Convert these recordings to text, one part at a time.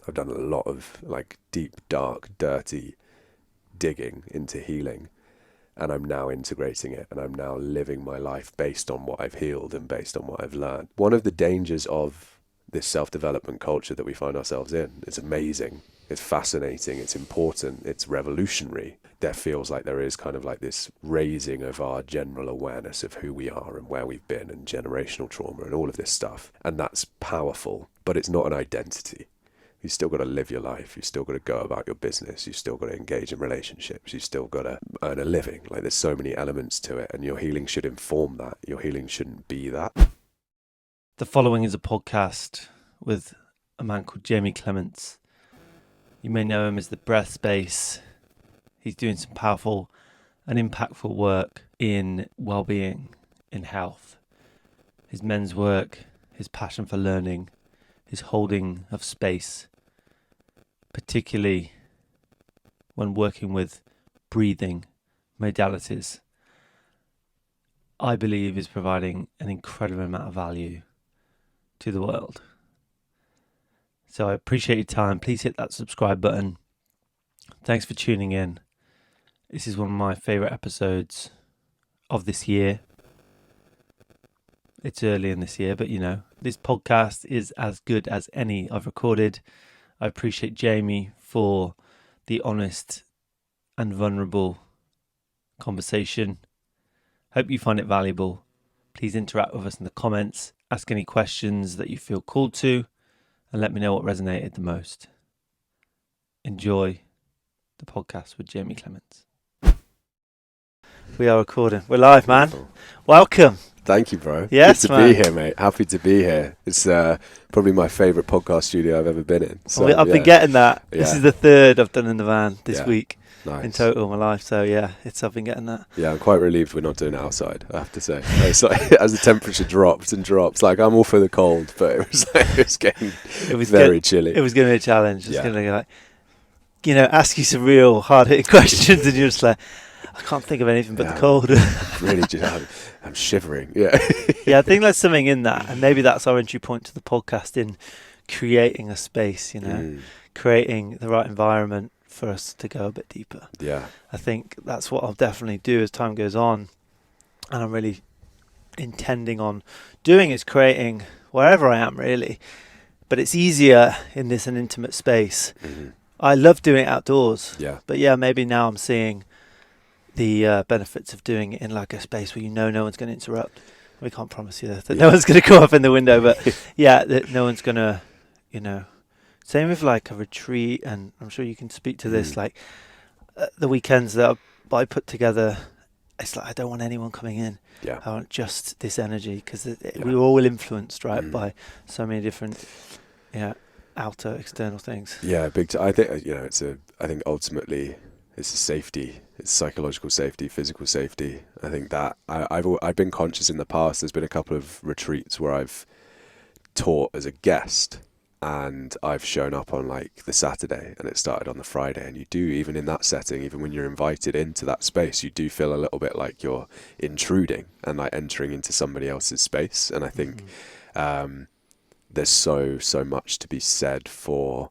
I've done a lot of like deep, dark, dirty digging into healing, and I'm now integrating it, and I'm now living my life based on what I've healed and based on what I've learned. One of the dangers of this self-development culture that we find ourselves in, it's amazing, it's fascinating, it's important, it's revolutionary. There feels like there is kind of like this raising of our general awareness of who we are and where we've been and generational trauma and all of this stuff. And that's powerful, but it's not an identity. You've still got to live your life. You've still got to go about your business. You've still got to engage in relationships. You've still got to earn a living. Like, there's so many elements to it, and your healing should inform that. Your healing shouldn't be that. The following is a podcast with a man called Jamie Clements. You may know him as the Breath Space. He's doing some powerful and impactful work in wellbeing, in health. His men's work, his passion for learning, his holding of space, particularly when working with breathing modalities, I believe is providing an incredible amount of value to the world. So I appreciate your time. Please hit that subscribe button. Thanks for tuning in. This is one of my favourite episodes of this year. It's early in this year, but you know, this podcast is as good as any I've recorded. I appreciate Jamie for the honest and vulnerable conversation. Hope you find it valuable. Please interact with us in the comments. Ask any questions that you feel called to, and let me know what resonated the most. Enjoy the podcast with Jamie Clements. We are recording. We're live, man. Beautiful. Welcome. Thank you, bro. Yes, good to man. be here, mate. Happy to be here. It's probably my favourite podcast studio I've ever been in. So, I've been getting that. Yeah. This is the third I've done in the van this week. Nice. In total in my life. So yeah, I've been getting that. Yeah, I'm quite relieved we're not doing it outside, I have to say. It's like, as the temperature drops, like, I'm all for the cold, but it was getting very chilly. It was going to be a challenge. It's Yeah. going to like, ask you some real hard-hitting questions, and you're just like, I can't think of anything but the cold. Really, I'm shivering. Yeah. Yeah, I think there's something in that, and maybe that's our entry point to the podcast, in creating a space, creating the right environment for us to go a bit deeper. Yeah. I think that's what I'll definitely do as time goes on, and I'm really intending on doing, is creating wherever I am, really, but it's easier in this an intimate space. Mm-hmm. I love doing it outdoors. Yeah. But yeah, maybe now I'm seeing the benefits of doing it in like a space where no one's going to interrupt. We can't promise you that no one's going to come up in the window, but yeah, that no one's going to, same with like a retreat, and I'm sure you can speak to this, like the weekends that I put together, it's like I don't want anyone coming in. Yeah. I want just this energy, because we were all influenced, right, by so many different, outer external things. Yeah, big. I think I think ultimately it's a safety. It's psychological safety, physical safety. I think that I've been conscious in the past. There's been a couple of retreats where I've taught as a guest, and I've shown up on like the Saturday, and it started on the Friday. And you do, even in that setting, even when you're invited into that space, you do feel a little bit like you're intruding and like entering into somebody else's space. And I think there's so much to be said for.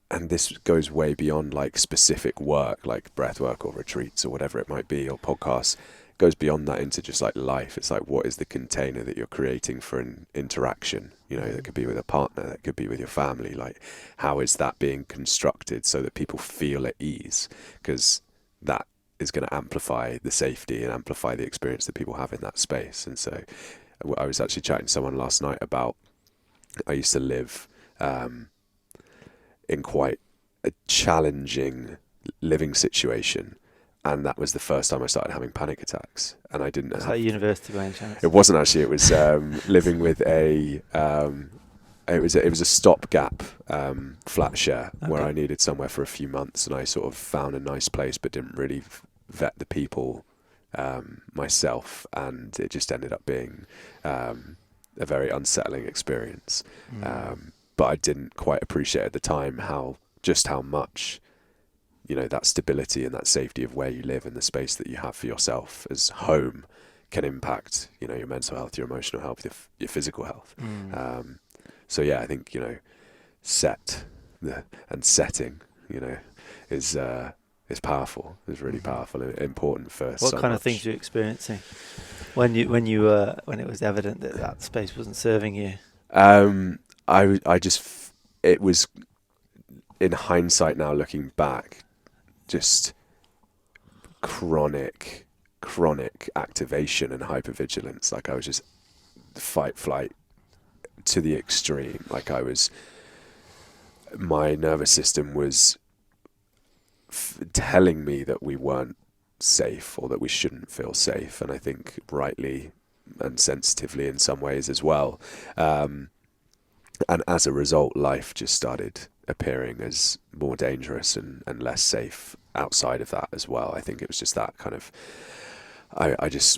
And this goes way beyond like specific work, like breathwork or retreats or whatever it might be, or podcasts. It goes beyond that into just like life. It's like, what is the container that you're creating for an interaction? That could be with a partner, that could be with your family. Like, how is that being constructed so that people feel at ease? Because that is going to amplify the safety and amplify the experience that people have in that space. And so I was actually chatting to someone last night about, I used to live in quite a challenging living situation, and that was the first time I started having panic attacks, and I didn't have... Like university by any chance? It wasn't actually. It was living with a it was a stopgap flat share where I needed somewhere for a few months, and I sort of found a nice place but didn't really vet the people myself, and it just ended up being a very unsettling experience. But I didn't quite appreciate at the time how much, that stability and that safety of where you live and the space that you have for yourself as home can impact, your mental health, your emotional health, your physical health. So yeah, I think, and setting, you know, is powerful. Is really powerful and important for What so kind much. of things were you experiencing when it was evident that that space wasn't serving you? I just, it was, in hindsight now, looking back, just chronic activation and hypervigilance. Like I was just fight flight to the extreme. Like my nervous system was telling me that we weren't safe or that we shouldn't feel safe, and I think rightly and sensitively in some ways as well. And as a result, life just started appearing as more dangerous and less safe outside of that as well. I think it was just that kind of,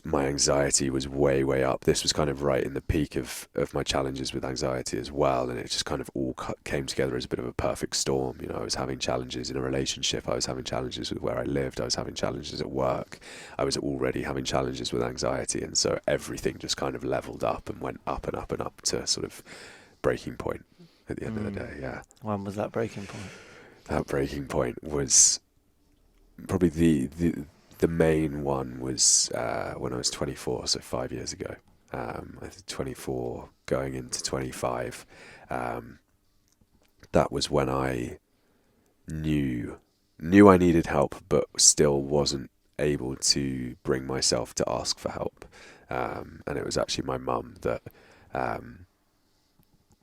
my anxiety was way up. This was kind of right in the peak of my challenges with anxiety as well, and it just kind of all came together as a bit of a perfect storm. You know, I was having challenges in a relationship, I was having challenges with where I lived, I was having challenges at work, I was already having challenges with anxiety, and so everything just kind of leveled up and went up and up and up to sort of breaking point at the end of the day. Yeah. When was that breaking point? That breaking point was probably the main one was when I was 24, so 5 years ago. I was 24 going into 25. That was when I knew I needed help, but still wasn't able to bring myself to ask for help. And it was actually my mum that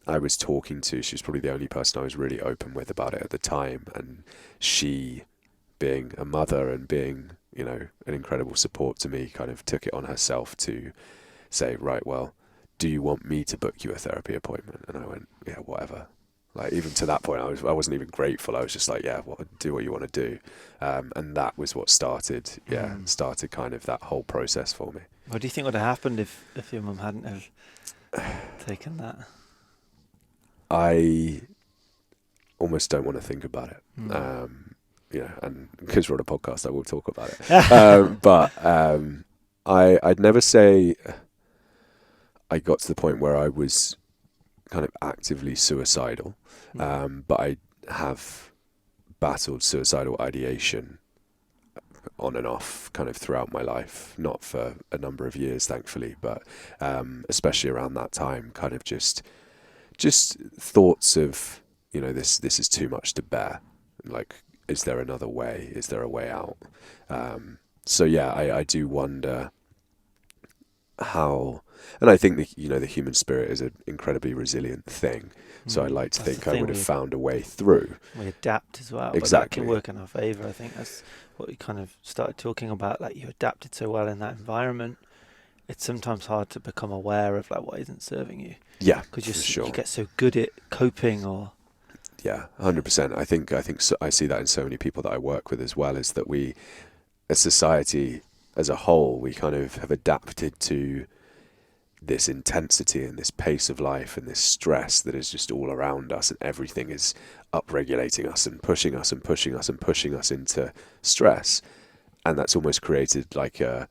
I was talking to. She was probably the only person I was really open with about it at the time, and she, being a mother and being, you know, an incredible support to me, kind of took it on herself to say, right, well, do you want me to book you a therapy appointment? And I went, yeah, whatever. Like, even to that point, I wasn't even grateful. I was just like, yeah, do what you want to do. And that was what started kind of that whole process for me. What do you think would have happened if your mum hadn't have taken that? I almost don't want to think about it. You know, and because we're on a podcast, I will talk about it. But I'd never say I got to the point where I was kind of actively suicidal, but I have battled suicidal ideation on and off kind of throughout my life, not for a number of years, thankfully, but especially around that time, kind of just thoughts of, you know, this is too much to bear. Like, is there another way? Is there a way out? So yeah, I do wonder how, and I think the human spirit is an incredibly resilient thing. So I like to think I would have found a way through. We adapt as well. Exactly. But that can work in our favour. I think that's what we kind of started talking about. Like, you adapted so well in that environment. It's sometimes hard to become aware of like what isn't serving you. Yeah, because you get so good at coping, or. Yeah, 100%. I think so, I see that in so many people that I work with as well, is that we, as society as a whole, we kind of have adapted to this intensity and this pace of life and this stress that is just all around us, and everything is upregulating us and pushing us and pushing us and pushing us into stress. And that's almost created like a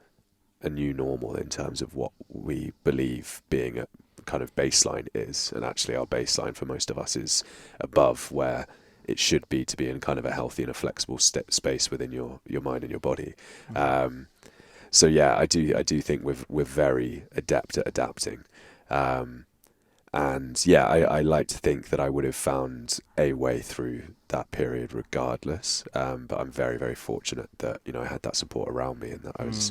new normal in terms of what we believe being a kind of baseline is. And actually our baseline for most of us is above where it should be, to be in kind of a healthy and a flexible space within your mind and your body. So yeah, I do think we're very adept at adapting. And yeah, I like to think that I would have found a way through that period regardless. But I'm very, very fortunate that, you know, I had that support around me, and that I was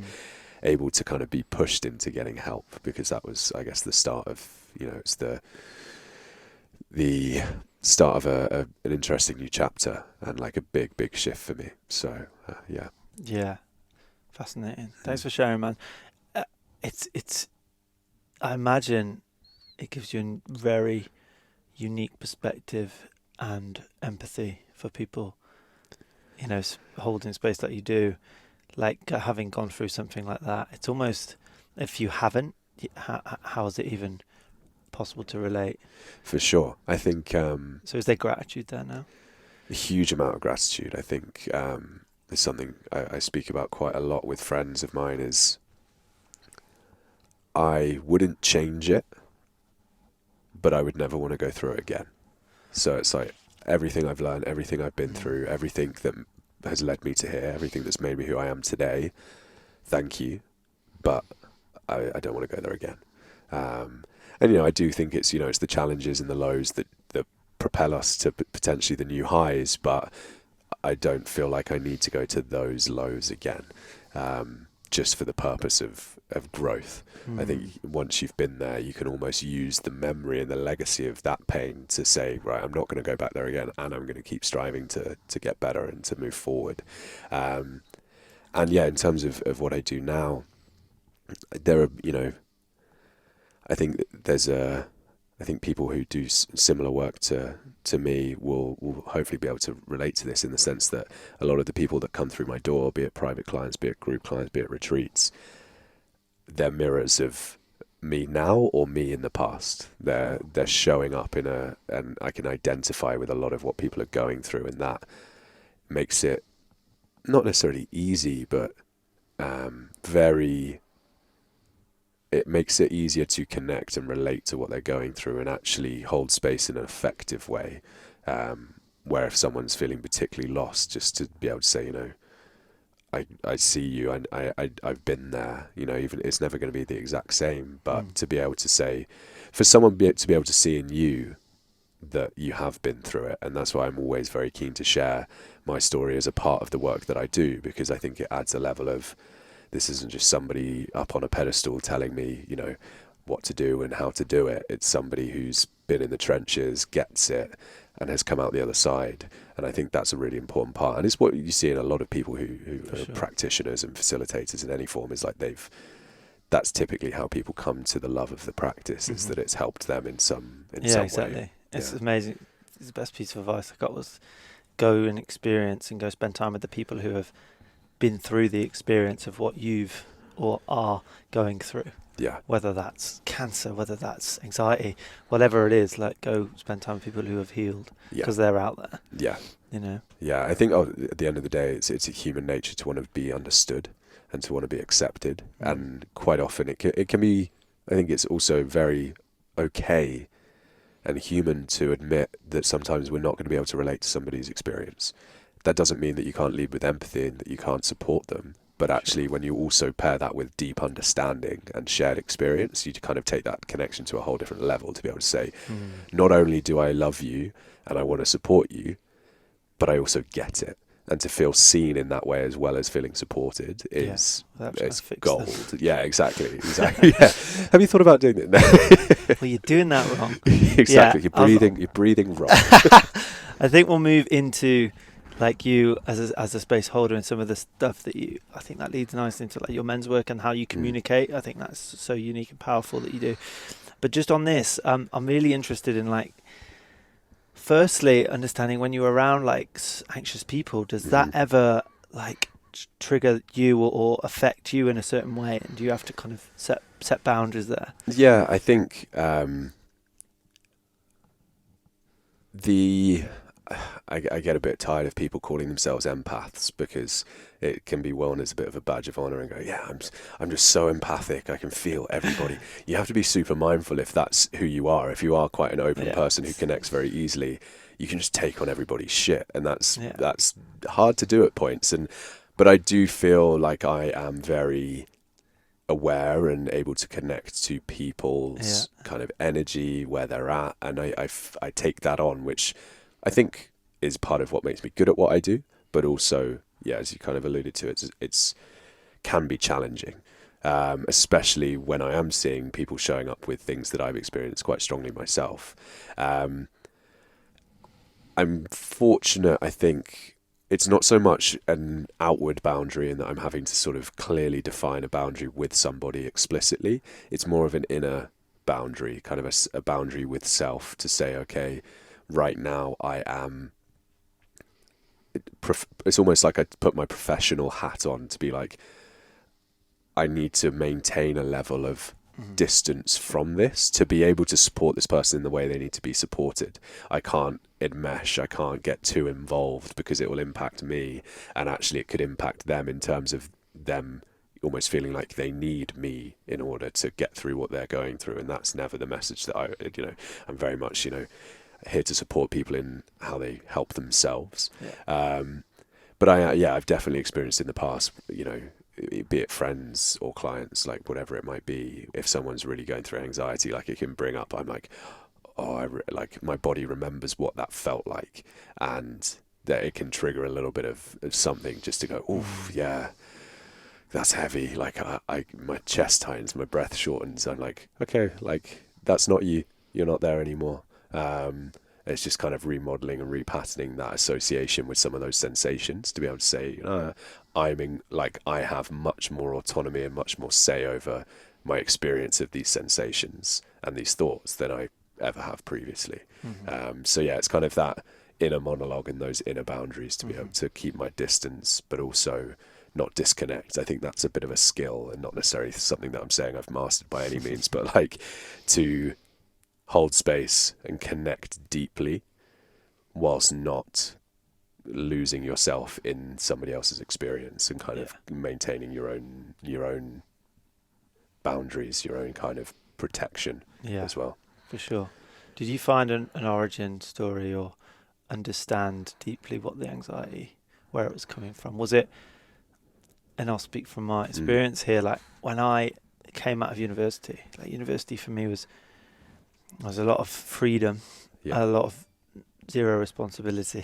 able to kind of be pushed into getting help, because that was, I guess, the start of, you know, it's the start of an interesting new chapter, and like a big shift for me. So yeah. Fascinating. Thanks for sharing, man. It's I imagine it gives you a very unique perspective and empathy for people, you know, holding space like you do. Like, having gone through something like that, it's almost, if you haven't, how is it even possible to relate? For sure. I think... so is there gratitude there now? A huge amount of gratitude. I think is something I speak about quite a lot with friends of mine, is I wouldn't change it, but I would never want to go through it again. So it's like everything I've learned, everything I've been through, everything that has led me to here, everything that's made me who I am today, thank you, but I don't want to go there again. And, you know, I do think it's, you know, it's the challenges and the lows that propel us to potentially the new highs, but I don't feel like I need to go to those lows again, just for the purpose of growth. I think once you've been there, you can almost use the memory and the legacy of that pain to say, right, I'm not going to go back there again, and I'm going to keep striving to get better and to move forward. And yeah, in terms of what I do now, there are, you know, I think I think people who do similar work to me will hopefully be able to relate to this, in the sense that a lot of the people that come through my door, be it private clients, be it group clients, be it retreats, they're mirrors of me now or me in the past. They're showing up and I can identify with a lot of what people are going through, and that makes it not necessarily easy, but it makes it easier to connect and relate to what they're going through, and actually hold space in an effective way. Where if someone's feeling particularly lost, just to be able to say, you know, I see you, and I've been there, you know, even it's never going to be the exact same, but to be able to say, for someone to be able to see in you that you have been through it. And that's why I'm always very keen to share my story as a part of the work that I do, because I think it adds a level of, this isn't just somebody up on a pedestal telling me, you know, what to do and how to do it. It's somebody who's been in the trenches, gets it, and has come out the other side. And I think that's a really important part. And it's what you see in a lot of people who are practitioners and facilitators in any form, is like that's typically how people come to the love of the practice, is that it's helped them in some exactly. way. It's amazing. It's the best piece of advice I got was go and experience and go spend time with the people who have been through the experience of what you've or are going through. Yeah. Whether that's cancer, whether that's anxiety, whatever it is, like go spend time with people who have healed, because they're out there. Yeah. You know. Yeah, I think at the end of the day, it's a human nature to want to be understood and to want to be accepted, and quite often it can be. I think it's also very okay and human to admit that sometimes we're not going to be able to relate to somebody's experience. That doesn't mean that you can't lead with empathy and that you can't support them. But actually, when you also pair that with deep understanding and shared experience, you kind of take that connection to a whole different level, to be able to say, not only do I love you and I want to support you, but I also get it. And to feel seen in that way, as well as feeling supported, is it's gold. Yeah, exactly. Yeah. Have you thought about doing it? Well, you're doing that wrong. Exactly. Yeah, you're breathing wrong. I think we'll move into like you as a space holder and some of the stuff that you, I think that leads nicely into like your men's work and how you communicate. I think that's so unique and powerful that you do. But just on this, I'm really interested in like, firstly, understanding when you're around like anxious people, does that ever like trigger you or affect you in a certain way? And do you have to kind of set boundaries there? Yeah, I think I get a bit tired of people calling themselves empaths, because it can be worn as a bit of a badge of honor and go, yeah, I'm just so empathic, I can feel everybody. You have to be super mindful if that's who you are. If you are quite an open person who connects very easily, you can just take on everybody's shit, and that's hard to do at points. But I do feel like I am very aware and able to connect to people's kind of energy, where they're at, and I take that on, which I think is part of what makes me good at what I do, but also, yeah, as you kind of alluded to, it's can be challenging, especially when I am seeing people showing up with things that I've experienced quite strongly myself. I'm fortunate, I think. It's not so much an outward boundary in that I'm having to sort of clearly define a boundary with somebody explicitly. It's more of an inner boundary, kind of a boundary with self, to say, okay, right now I am, it's almost like I put my professional hat on to be like, I need to maintain a level of distance from this to be able to support this person in the way they need to be supported. I can't enmesh, I can't get too involved, because it will impact me, and actually it could impact them in terms of them almost feeling like they need me in order to get through what they're going through. And that's never the message that I'm very much, here to support people in how they help themselves. Yeah. But I've definitely experienced in the past, you know, be it friends or clients, like whatever it might be, if someone's really going through anxiety, like it can bring up, I'm like, oh, like my body remembers what that felt like, and that it can trigger a little bit of something just to go, oof, yeah, that's heavy. Like my chest tightens, my breath shortens. I'm like, okay, like that's not you. You're not there anymore. It's just kind of remodeling and repatterning that association with some of those sensations to be able to say, I have much more autonomy and much more say over my experience of these sensations and these thoughts than I ever have previously. So yeah, it's kind of that inner monologue and those inner boundaries to be able to keep my distance, but also not disconnect. I think that's a bit of a skill and not necessarily something that I'm saying I've mastered by any means, but like to hold space and connect deeply whilst not losing yourself in somebody else's experience, and kind of maintaining your own boundaries, your own kind of protection as well. For sure. Did you find an origin story or understand deeply what the anxiety, where it was coming from? Was it, and I'll speak from my experience here, like when I came out of university, like university for me was a lot of freedom, a lot of zero responsibility,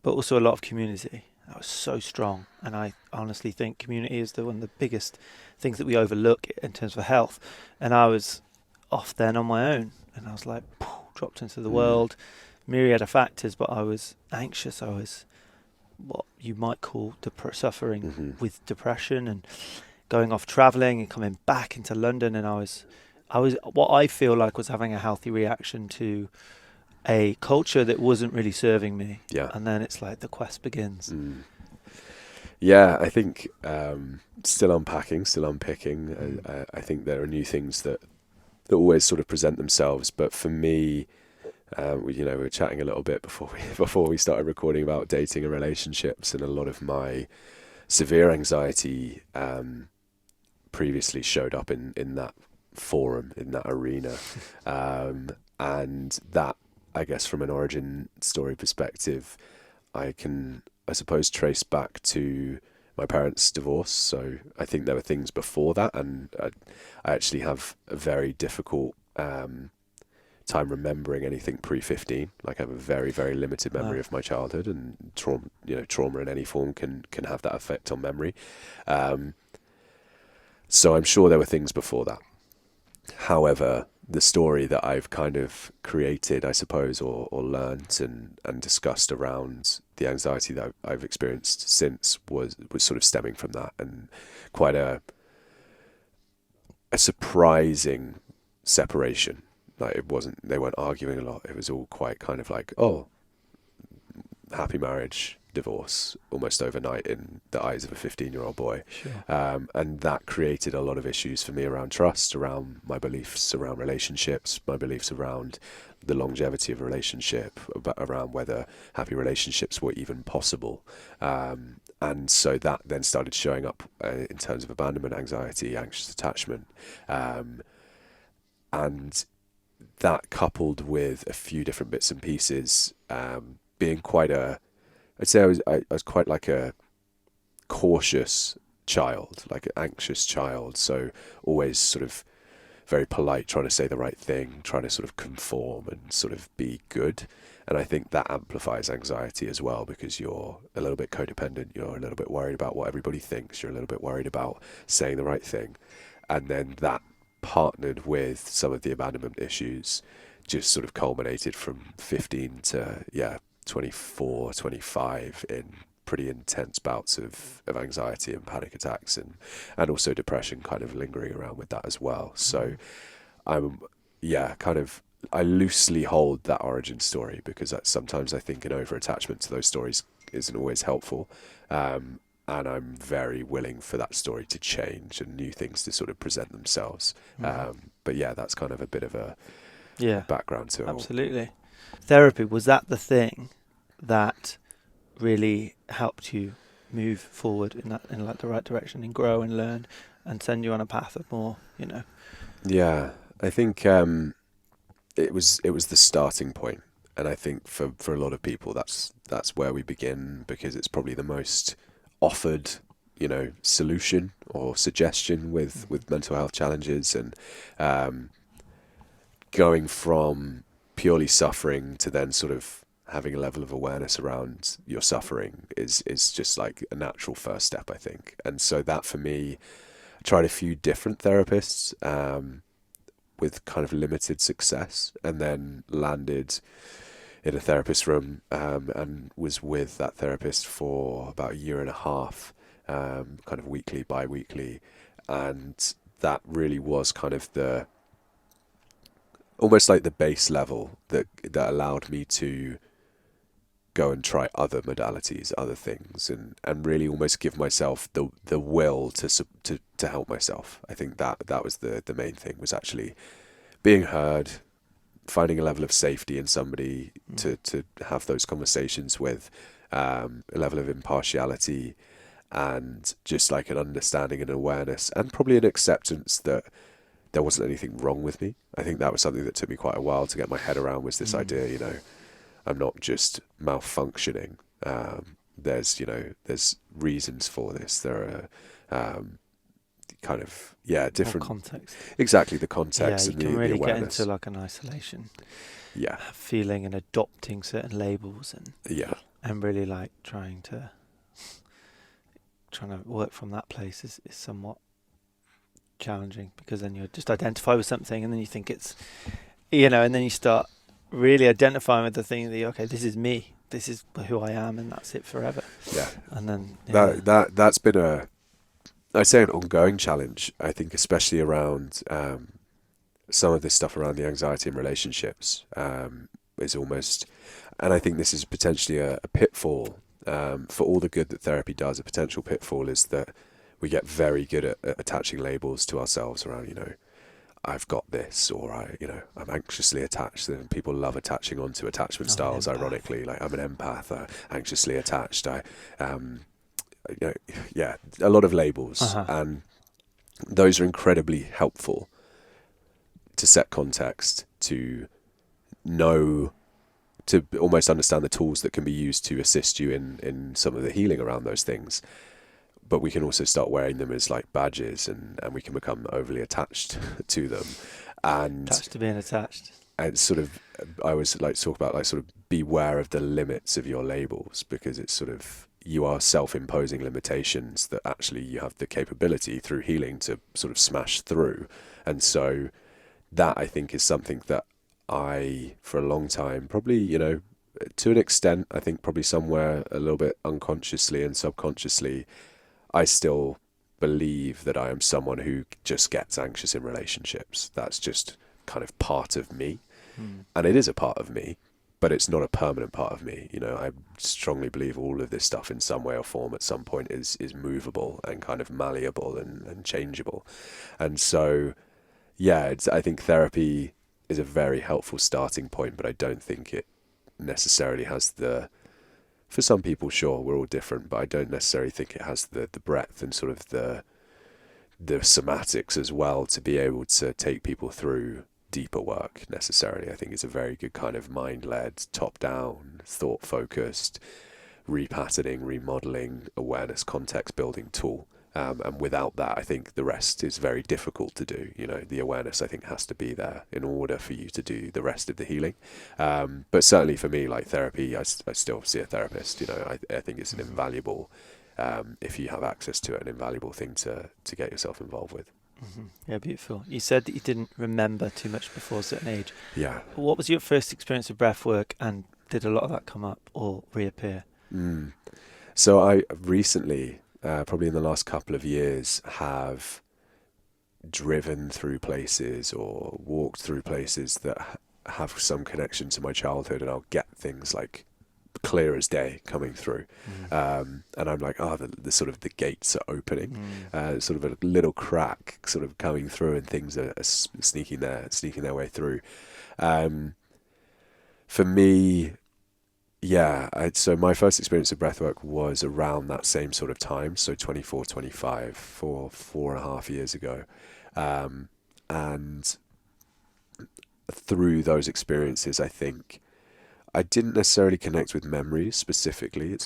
but also a lot of community. That was so strong. And I honestly think community is one of the biggest things that we overlook in terms of health. And I was off then on my own, and I was like, dropped into the world, myriad of factors, but I was anxious. I was what you might call suffering with depression, and going off traveling and coming back into London. And I was what I feel like was having a healthy reaction to a culture that wasn't really serving me. Yeah. And then it's like the quest begins. Yeah, I think still unpacking, still unpicking. I think there are new things that always sort of present themselves. But for me, we were chatting a little bit before we started recording about dating and relationships, and a lot of my severe anxiety previously showed up in that forum, in that arena, and that, I guess, from an origin story perspective, I suppose trace back to my parents' divorce. So I think there were things before that, and I actually have a very difficult time remembering anything pre-15. Like, I have a very, very limited memory of my childhood, and trauma in any form can have that effect on memory. So I'm sure there were things before that. However, the story that I've kind of created, I suppose, or learnt and discussed around the anxiety that I've experienced since was sort of stemming from that, and quite a surprising separation. Like, they weren't arguing a lot. It was all quite kind of like, oh, happy marriage, divorce, almost overnight in the eyes of a 15-year-old boy. Sure. And that created a lot of issues for me around trust, around my beliefs around relationships, my beliefs around the longevity of a relationship, around whether happy relationships were even possible. And so that then started showing up in terms of abandonment anxiety, anxious attachment. And that, coupled with a few different bits and pieces, being quite I'd say I was quite like a cautious child, like an anxious child. So always sort of very polite, trying to say the right thing, trying to sort of conform and sort of be good. And I think that amplifies anxiety as well, because you're a little bit codependent. You're a little bit worried about what everybody thinks. You're a little bit worried about saying the right thing. And then that, partnered with some of the abandonment issues, just sort of culminated from 15 to 24, 25 in pretty intense bouts of anxiety and panic attacks, and also depression kind of lingering around with that as well. So I loosely hold that origin story, because sometimes I think an over-attachment to those stories isn't always helpful. And I'm very willing for that story to change and new things to sort of present themselves. But yeah, that's kind of a bit of a background to it. Absolutely. Therapy, was that the thing that really helped you move forward in the right direction, and grow and learn and send you on a path of more, Yeah, I think it was the starting point. And I think for a lot of people, that's where we begin, because it's probably the most offered, solution or suggestion with mental health challenges. And going from purely suffering to then sort of having a level of awareness around your suffering is just like a natural first step, I think. And so that for me, I tried a few different therapists with kind of limited success, and then landed in a therapist room and was with that therapist for about a year and a half, kind of weekly, bi-weekly. And that really was kind of almost like the base level that allowed me to go and try other modalities, other things, and really almost give myself the will to help myself. I think that was the main thing, was actually being heard, finding a level of safety in somebody to have those conversations with, a level of impartiality, and just like an understanding and awareness, and probably an acceptance that there wasn't anything wrong with me. I think that was something that took me quite a while to get my head around, was this idea, I'm not just malfunctioning. There's reasons for this. There are kind of, different more context. Exactly, the context, and you can really the get awareness. into like an isolation. Yeah. Feeling and adopting certain labels and really like trying to work from that place is somewhat challenging, because then you just identify with something and then you think it's, and then you start really identifying with the thing that, okay, this is me, this is who I am, and that's it forever. Yeah. And then that's been I'd say an ongoing challenge, I think, especially around some of this stuff around the anxiety in relationships, is almost, and I think this is potentially a pitfall, for all the good that therapy does. A potential pitfall is that we get very good at attaching labels to ourselves around, I've got this, or I'm anxiously attached. And people love attaching onto attachment styles, ironically. Like, I'm an empath, anxiously attached. A lot of labels, and those are incredibly helpful to set context, to know, to almost understand the tools that can be used to assist you in some of the healing around those things. But we can also start wearing them as like badges, and we can become overly attached to them. And attached to being attached. And sort of, I always like to talk about, like, sort of beware of the limits of your labels, because it's sort of, you are self-imposing limitations that actually you have the capability through healing to sort of smash through. And so that, I think, is something that I, for a long time, probably, to an extent, I think probably somewhere a little bit unconsciously and subconsciously, I still believe that I am someone who just gets anxious in relationships. That's just kind of part of me. And it is a part of me, but it's not a permanent part of me. I strongly believe all of this stuff in some way or form at some point is movable and kind of malleable and changeable. And so, I think therapy is a very helpful starting point, but I don't think it necessarily has for some people, sure, we're all different, but I don't necessarily think it has the breadth and sort of the somatics as well to be able to take people through deeper work necessarily. I think it's a very good kind of mind-led, top-down, thought-focused, repatterning, remodeling, awareness, context-building tool. And without that, I think the rest is very difficult to do. The awareness, I think, has to be there in order for you to do the rest of the healing. But certainly for me, like therapy, I still see a therapist. I think it's an invaluable, if you have access to it, an invaluable thing to get yourself involved with. Yeah, beautiful. You said that you didn't remember too much before a certain age. Yeah. What was your first experience of breathwork, and did a lot of that come up or reappear? So I recently, probably in the last couple of years, have driven through places or walked through places that have some connection to my childhood, and I'll get things like clear as day coming through. And I'm like, the sort of the gates are opening, sort of a little crack sort of coming through, and things are sneaking their way through. For me, so my first experience of breathwork was around that same sort of time, so 24, 25, 4.5 years ago. And through those experiences, I think I didn't necessarily connect with memories specifically.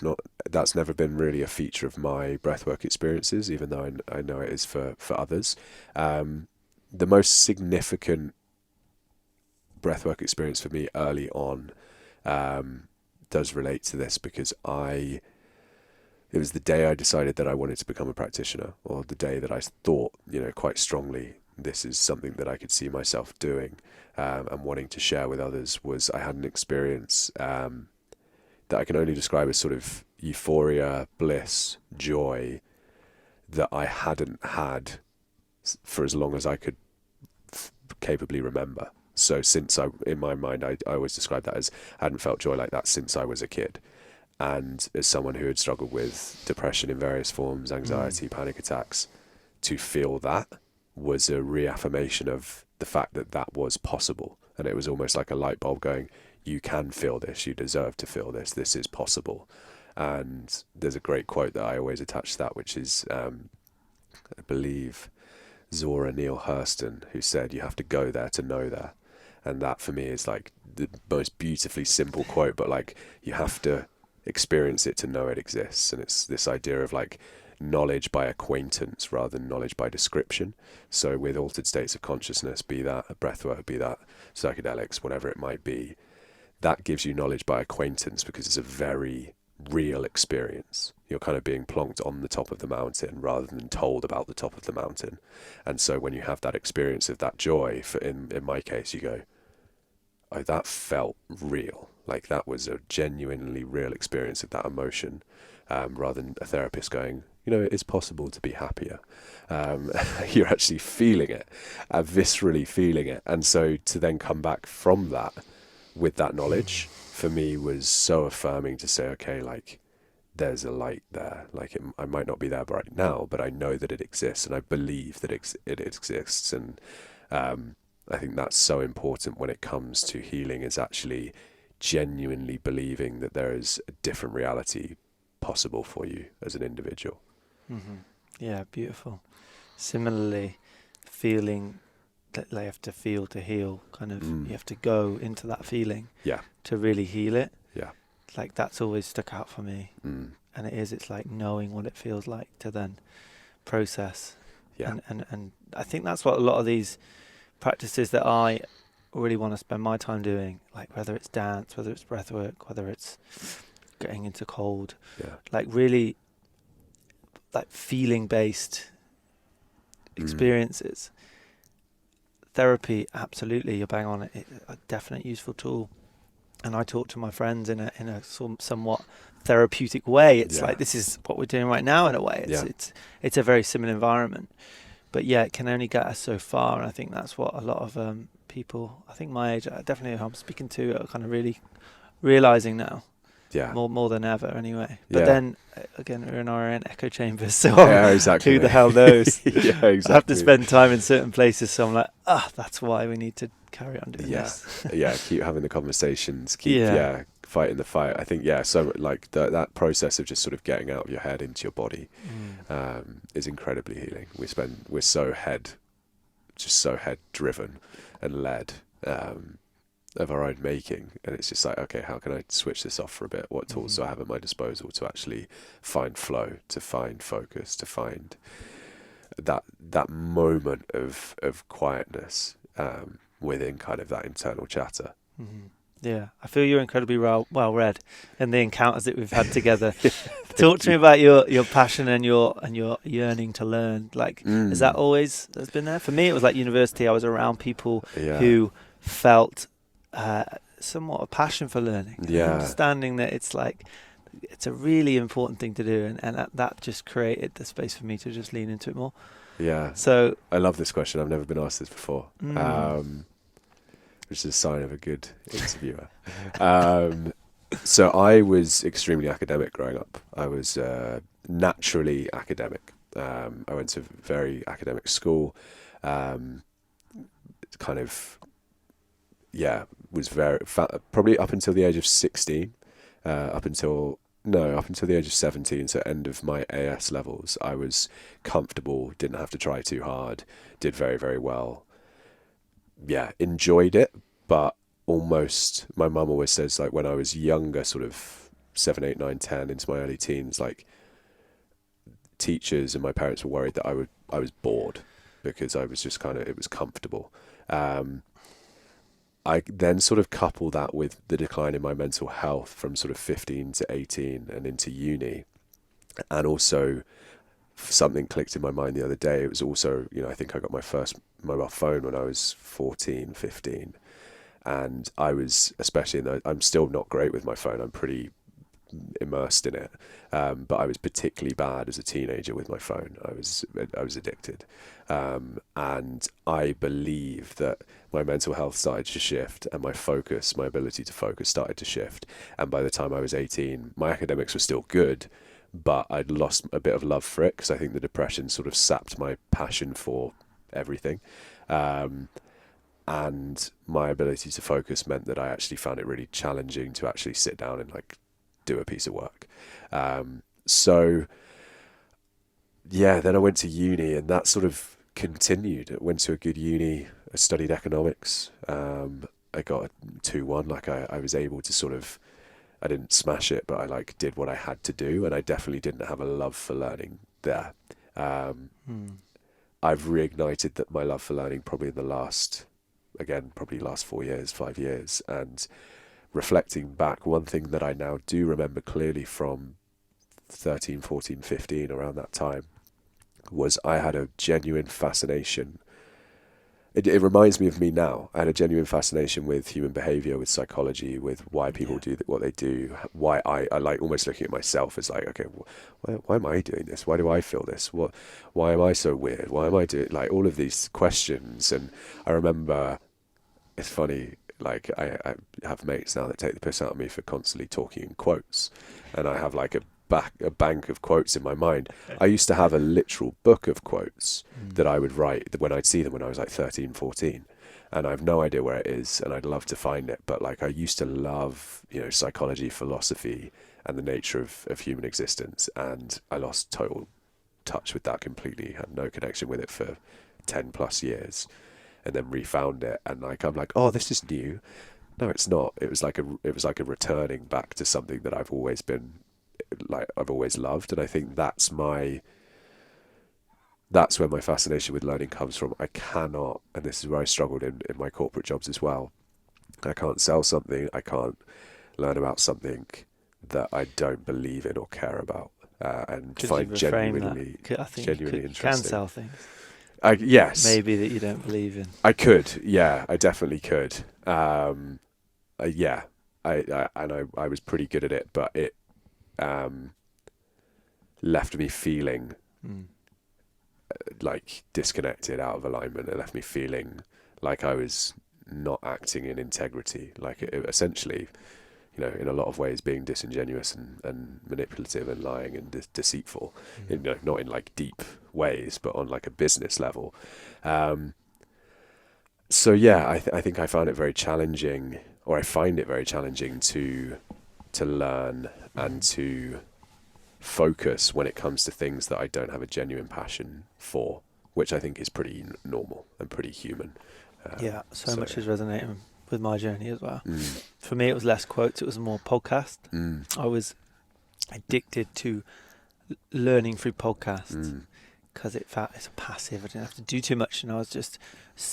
That's never been really a feature of my breathwork experiences, even though I know it is for others. The most significant breathwork experience for me early on does relate to this, because it was the day I decided that I wanted to become a practitioner, or the day that I thought, quite strongly, this is something that I could see myself doing and wanting to share with others. Was I had an experience that I can only describe as sort of euphoria, bliss, joy, that I hadn't had for as long as I could capably remember. So in my mind, I always describe that as I hadn't felt joy like that since I was a kid. And as someone who had struggled with depression in various forms, anxiety, panic attacks, to feel that was a reaffirmation of the fact that that was possible. And it was almost like a light bulb going, you can feel this, you deserve to feel this is possible. And there's a great quote that I always attach to that, which is, I believe, Zora Neale Hurston, who said, you have to go there to know there. And that for me is like the most beautifully simple quote, but like you have to experience it to know it exists. And it's this idea of like knowledge by acquaintance rather than knowledge by description. So with altered states of consciousness, be that a breathwork, be that psychedelics, whatever it might be, that gives you knowledge by acquaintance because it's a very real experience. You're kind of being plonked on the top of the mountain rather than told about the top of the mountain. And so when you have that experience of that joy, in my case, you go, oh, that felt real. Like that was a genuinely real experience of that emotion, rather than a therapist going, it is possible to be happier. You're actually feeling it, viscerally feeling it. And so to then come back from that with that knowledge, for me was so affirming to say, okay, like there's a light there. Like I might not be there right now, but I know that it exists, and I believe that it exists. And I think that's so important when it comes to healing, is actually genuinely believing that there is a different reality possible for you as an individual. Mm-hmm. Yeah, beautiful. Similarly, feeling that they have to feel to heal, kind of, you have to go into that feeling to really heal it. Yeah. Like that's always stuck out for me. And it's like knowing what it feels like to then process. Yeah. And I think that's what a lot of these practices that I really want to spend my time doing, like whether it's dance, whether it's breathwork, whether it's getting into cold, like really like feeling based experiences. Therapy, absolutely, you're bang on it. It's a definite useful tool. And I talk to my friends in a somewhat therapeutic way. It's like, this is what we're doing right now in a way. It's a very similar environment. But yeah, it can only get us so far. And I think that's what a lot of people, I think my age, definitely who I'm speaking to, are kind of really realizing now. Yeah. More than ever anyway. But then again, we're in our own echo chambers, so exactly. Who the hell knows? Exactly. I have to spend time in certain places, so I'm like, that's why we need to carry on doing this. Keep having the conversations, keep fighting the fight. I think so like that process of just sort of getting out of your head into your body is incredibly healing. We're so head driven and led. Of our own making, and it's just like, okay, how can I switch this off for a bit? What tools do I have at my disposal to actually find flow, to find focus, to find that moment of quietness within kind of that internal chatter. Yeah, I feel you're incredibly well read in the encounters that we've had together. Talk to me about your passion and your yearning to learn. Like, is that always has been there? For me, it was like university. I was around people who felt somewhat a passion for learning, understanding that it's like it's a really important thing to do, and that just created the space for me to just lean into it more. So I love this question. I've never been asked this before, which is a sign of a good interviewer. So I was extremely academic growing up. I was naturally academic. I went to a very academic school, was very probably up until the age of 16, up until the age of 17, so end of my AS levels, I was comfortable, didn't have to try too hard, did very, very well. Enjoyed it, but almost, my mum always says, like when I was younger, sort of 7, 8, 9, 10, into my early teens, like teachers and my parents were worried that I was bored because I was just it was comfortable. I then sort of couple that with the decline in my mental health from sort of 15 to 18 and into uni. And also something clicked in my mind the other day. It was also, I think I got my first mobile phone when I was 14, 15. And I was, especially I'm still not great with my phone. I'm pretty immersed in it. But I was particularly bad as a teenager with my phone. I was addicted. And I believe that my mental health started to shift and my ability to focus started to shift. And by the time I was 18, my academics were still good, but I'd lost a bit of love for it because I think the depression sort of sapped my passion for everything. And my ability to focus meant that I actually found it really challenging to actually sit down and do a piece of work. So yeah, then I went to uni and that sort of continued. I went to a good uni. I studied economics. I got a 2-1. I was able to I didn't smash it, but I did what I had to do, and I definitely didn't have a love for learning there. I've reignited my love for learning probably in the last 4 years, 5 years, and reflecting back, one thing that I now do remember clearly from 13, 14, 15, around that time, was I had a genuine fascination. It reminds me of me now. I had a genuine fascination with human behavior, with psychology, with why people do what they do, why I like almost looking at myself as okay, why am I doing this? Why do I feel this? Why am I so weird? Why am I doing all of these questions? And I remember, it's funny, I have mates now that take the piss out of me for constantly talking in quotes, and I have a bank of quotes in my mind. I used to have a literal book of quotes that I would write when I'd see them when I was 13, 14, and I have no idea where it is, and I'd love to find it. But I used to love, psychology, philosophy, and the nature of human existence, and I lost total touch with that completely. Had no connection with it for 10 plus years, and then refound it, and I'm oh, this is new. No, it's not. It was like a returning back to something that I've always been I've always loved. And I think that's where my fascination with learning comes from. I cannot, and this is where I struggled in my corporate jobs as well, I can't sell something, I can't learn about something that I don't believe in or care about, and find genuinely interesting. Can sell things. Yes. Maybe that you don't believe in. I could, yeah, I definitely could. I was pretty good at it, but it left me feeling disconnected, out of alignment. It left me feeling like I was not acting in integrity, essentially, in a lot of ways being disingenuous and manipulative and lying and deceitful, not in deep ways, but on a business level. So yeah, I think I found it very challenging, or I find it very challenging to learn and to focus when it comes to things that I don't have a genuine passion for, which I think is pretty normal and pretty human. So much is resonating with my journey as well. For me, it was less quotes, it was more podcast. I was addicted to learning through podcasts because it's a passive. I didn't have to do too much, and I was just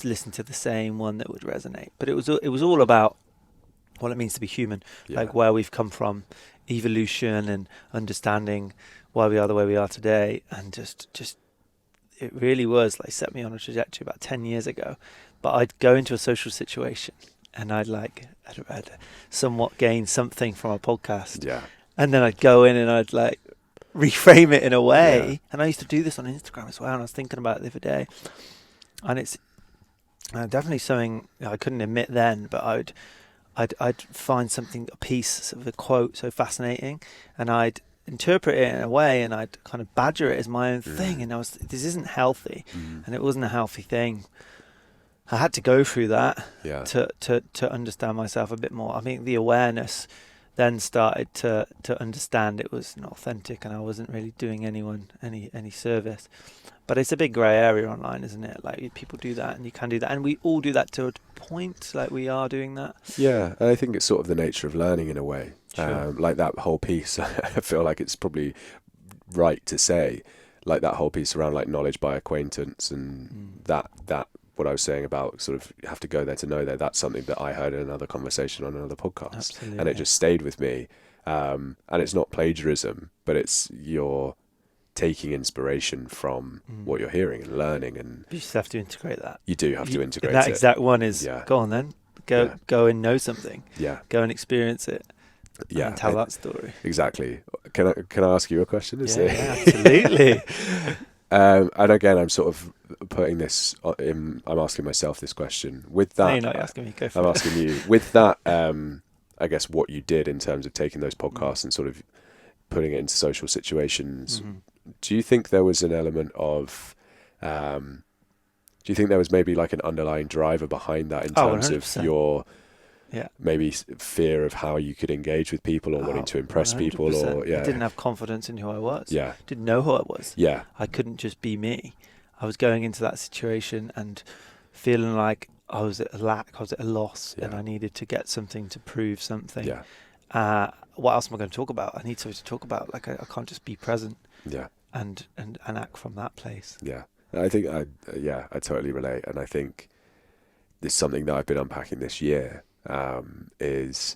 listening to the same one that would resonate. But it was all about what it means to be human, where we've come from, evolution, and understanding why we are the way we are today. And just it really was set me on a trajectory about 10 years ago. But I'd go into a social situation and I'd somewhat gain something from a podcast. Yeah. And then I'd go in and I'd reframe it in a way. Yeah. And I used to do this on Instagram as well. And I was thinking about it the other day. And it's definitely something I couldn't admit then, but I'd find something, a piece of a quote so fascinating, and I'd interpret it in a way, and I'd kind of badger it as my own thing. And this isn't healthy, and it wasn't a healthy thing. I had to go through that to understand myself a bit more. I think the awareness then started to understand it was not authentic and I wasn't really doing anyone any service. But it's a big grey area online, isn't it? Like people do that and you can do that. And we all do that to a point, like we are doing that. Yeah, and I think it's sort of the nature of learning in a way. Sure. Like that whole piece, I feel like it's probably right to say, like that whole piece around like knowledge by acquaintance and that what I was saying about sort of you have to go there to know there, that's something that I heard in another conversation on another podcast. Absolutely. And it just stayed with me. And it's not plagiarism, but it's you're taking inspiration from what you're hearing and learning, and you just have to integrate that. you do have to integrate that it. exact one is go on then. Go and know something. Yeah. Go and experience it. Yeah. And tell that story. Exactly. Can I ask you a question? Yeah, absolutely. And again, I'm sort of putting this I'm asking myself this question. With that, No, you're not asking me. Go for I'm it. asking you. With that, I guess what you did in terms of taking those podcasts and sort of putting it into social situations, do you think there was an element of, do you think there was maybe like an underlying driver behind that in terms of your maybe fear of how you could engage with people or wanting to impress 100%. people? Or I didn't have confidence in who I was. Yeah. Didn't know who I was. Yeah. I couldn't just be me. I was going into that situation and feeling like I was at a lack, I was at a loss, and I needed to get something to prove something. Yeah. What else am I going to talk about? I need something to talk about. Like I can't just be present. Yeah. And act from that place. Yeah. I think I totally relate, and I think there's something that I've been unpacking this year. Is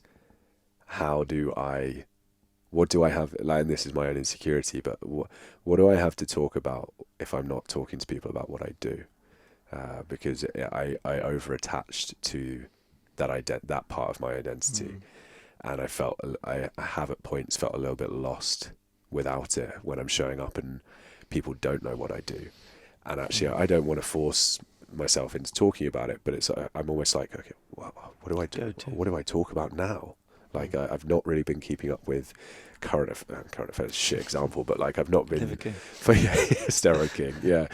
what do I have, like, and this is my own insecurity, but what do I have to talk about if I'm not talking to people about what I do? Because I over-attached to that part of my identity, and I have at points felt a little bit lost without it when I'm showing up and people don't know what I do. And actually, I don't want to force myself into talking about it, but I'm almost like, okay, well, what do I do? What do I talk about now? Like I've not really been keeping up with current affairs. Shit example, but like I've not been Steroid King. Yeah.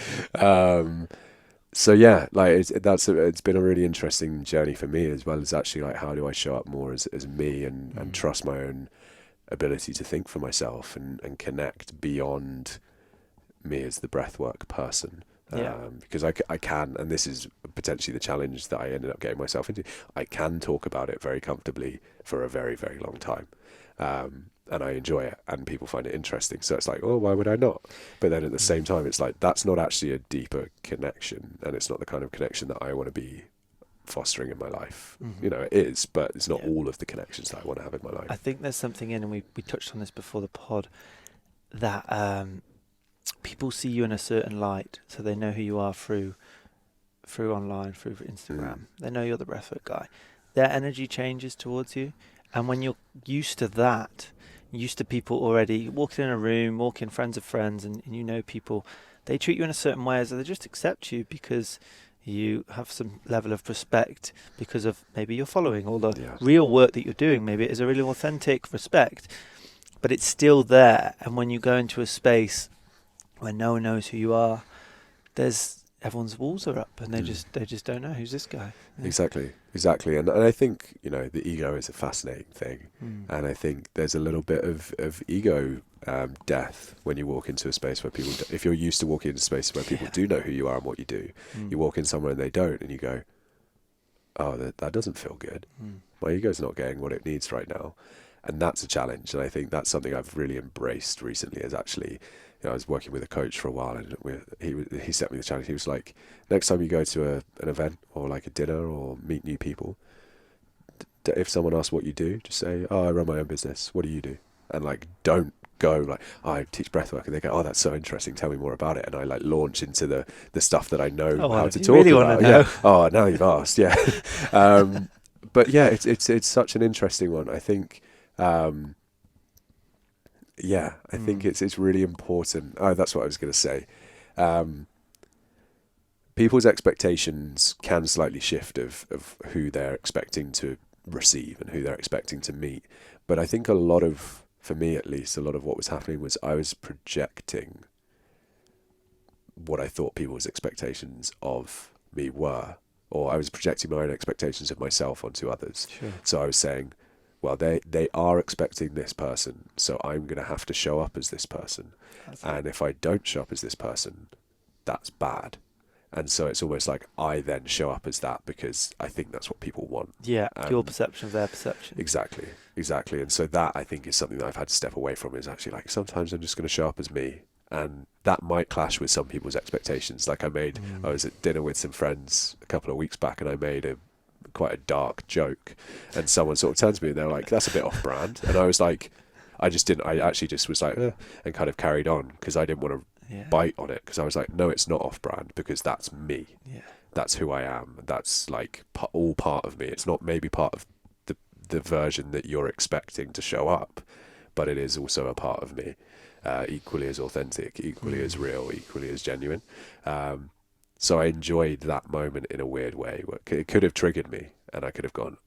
So yeah, like it's been a really interesting journey for me, as well as actually like how do I show up more as me and trust my own ability to think for myself and connect beyond me as the breathwork person. Because I can, and this is potentially the challenge that I ended up getting myself into, I can talk about it very comfortably for a very, very long time. And I enjoy it, and people find it interesting. So it's like, oh, why would I not? But then at the same time, it's like, that's not actually a deeper connection, and it's not the kind of connection that I want to be fostering in my life. You know, it is, but it's not all of the connections that I want to have in my life. I think there's something in, and we touched on this before the pod, that people see you in a certain light, so they know who you are through online, through Instagram. They know you're the breathwork guy. Their energy changes towards you, and when you're used to that, used to people already walking in a room, walking friends of friends, and you know people, they treat you in a certain way, so they just accept you because you have some level of respect because of maybe your following or the real work that you're doing. Maybe it is a really authentic respect, but it's still there. And when you go into a space where no one knows who you are, everyone's walls are up, and they just don't know who's this guy. Exactly. And I think, you know, the ego is a fascinating thing, and I think there's a little bit of ego death when you walk into a space where people if you're used to walking into spaces where people do know who you are and what you do, you walk in somewhere and they don't, and you go, oh, that doesn't feel good. My ego's not getting what it needs right now. And that's a challenge, and I think that's something I've really embraced recently. Is actually, you know, I was working with a coach for a while, and he set me the challenge. He was like, next time you go to an event or like a dinner or meet new people, if someone asks what you do, just say, oh, I run my own business. What do you do? And like, don't go like, oh, I teach breathwork, and they go, oh, that's so interesting. Tell me more about it. And I like launch into the stuff that I know how to talk about. Yeah. Oh, now you've asked. Yeah. But yeah, it's such an interesting one. I think. I think it's really important. Oh, that's what I was going to say. People's expectations can slightly shift of who they're expecting to receive and who they're expecting to meet. But I think for me at least, a lot of what was happening was I was projecting what I thought people's expectations of me were, or I was projecting my own expectations of myself onto others. Sure. So I was saying, well, they are expecting this person, so I'm going to have to show up as this person. And if I don't show up as this person, that's bad. And so it's almost like I then show up as that because I think that's what people want. Yeah, your perception of their perception. Exactly. And so that, I think, is something that I've had to step away from, is actually like, sometimes I'm just going to show up as me. And that might clash with some people's expectations. Like I was at dinner with some friends a couple of weeks back, and I made quite a dark joke, and someone sort of turned to me and they were like, that's a bit off brand. And I was like, I actually just was like, and kind of carried on, because I didn't want to bite on it, because I was like, no, it's not off brand, because that's me. Yeah. That's who I am. That's like all part of me. It's not maybe part of the version that you're expecting to show up, but it is also a part of me, equally as authentic, equally as real, equally as genuine. So I enjoyed that moment in a weird way. It could have triggered me, and I could have gone,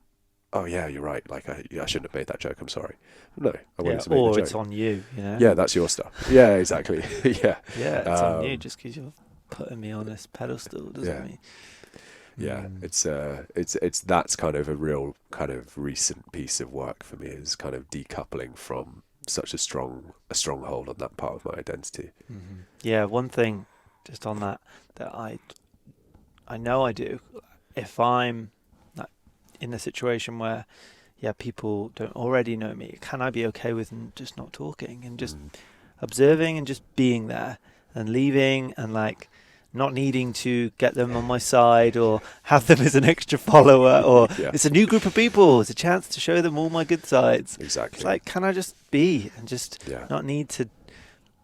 oh yeah, you're right, like I shouldn't have made that joke, I'm sorry. No, I wanted to make the joke. Or it's on you, Yeah, that's your stuff. Yeah, exactly. Yeah, it's on you. Just because you're putting me on this pedestal doesn't mean. Yeah, it's that's kind of a real kind of recent piece of work for me, is kind of decoupling from such a stronghold on that part of my identity. Mm-hmm. Yeah, one thing just on that I know I do, if I'm like in a situation where people don't already know me, can I be okay with just not talking and just observing and just being there and leaving, and like not needing to get them on my side or have them as an extra follower, or it's a new group of people, it's a chance to show them all my good sides. Exactly. It's like, can I just be and just not need to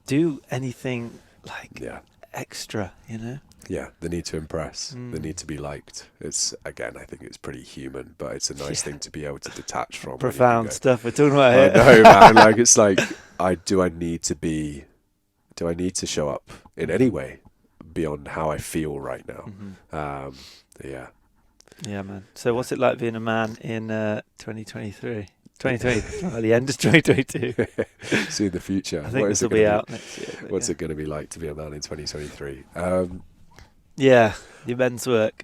do anything like extra, Yeah, the need to impress, the need to be liked. It's, again, I think it's pretty human, but it's a nice thing to be able to detach from. Profound stuff we're talking about here. I know, man. Like, it's like, do I need to show up in any way beyond how I feel right now? Yeah, man. So what's it like being a man in 2023? 2020, the end of 2022. See the future. I think this will be out next year. What's it going to be like to be a man in 2023? Your men's work.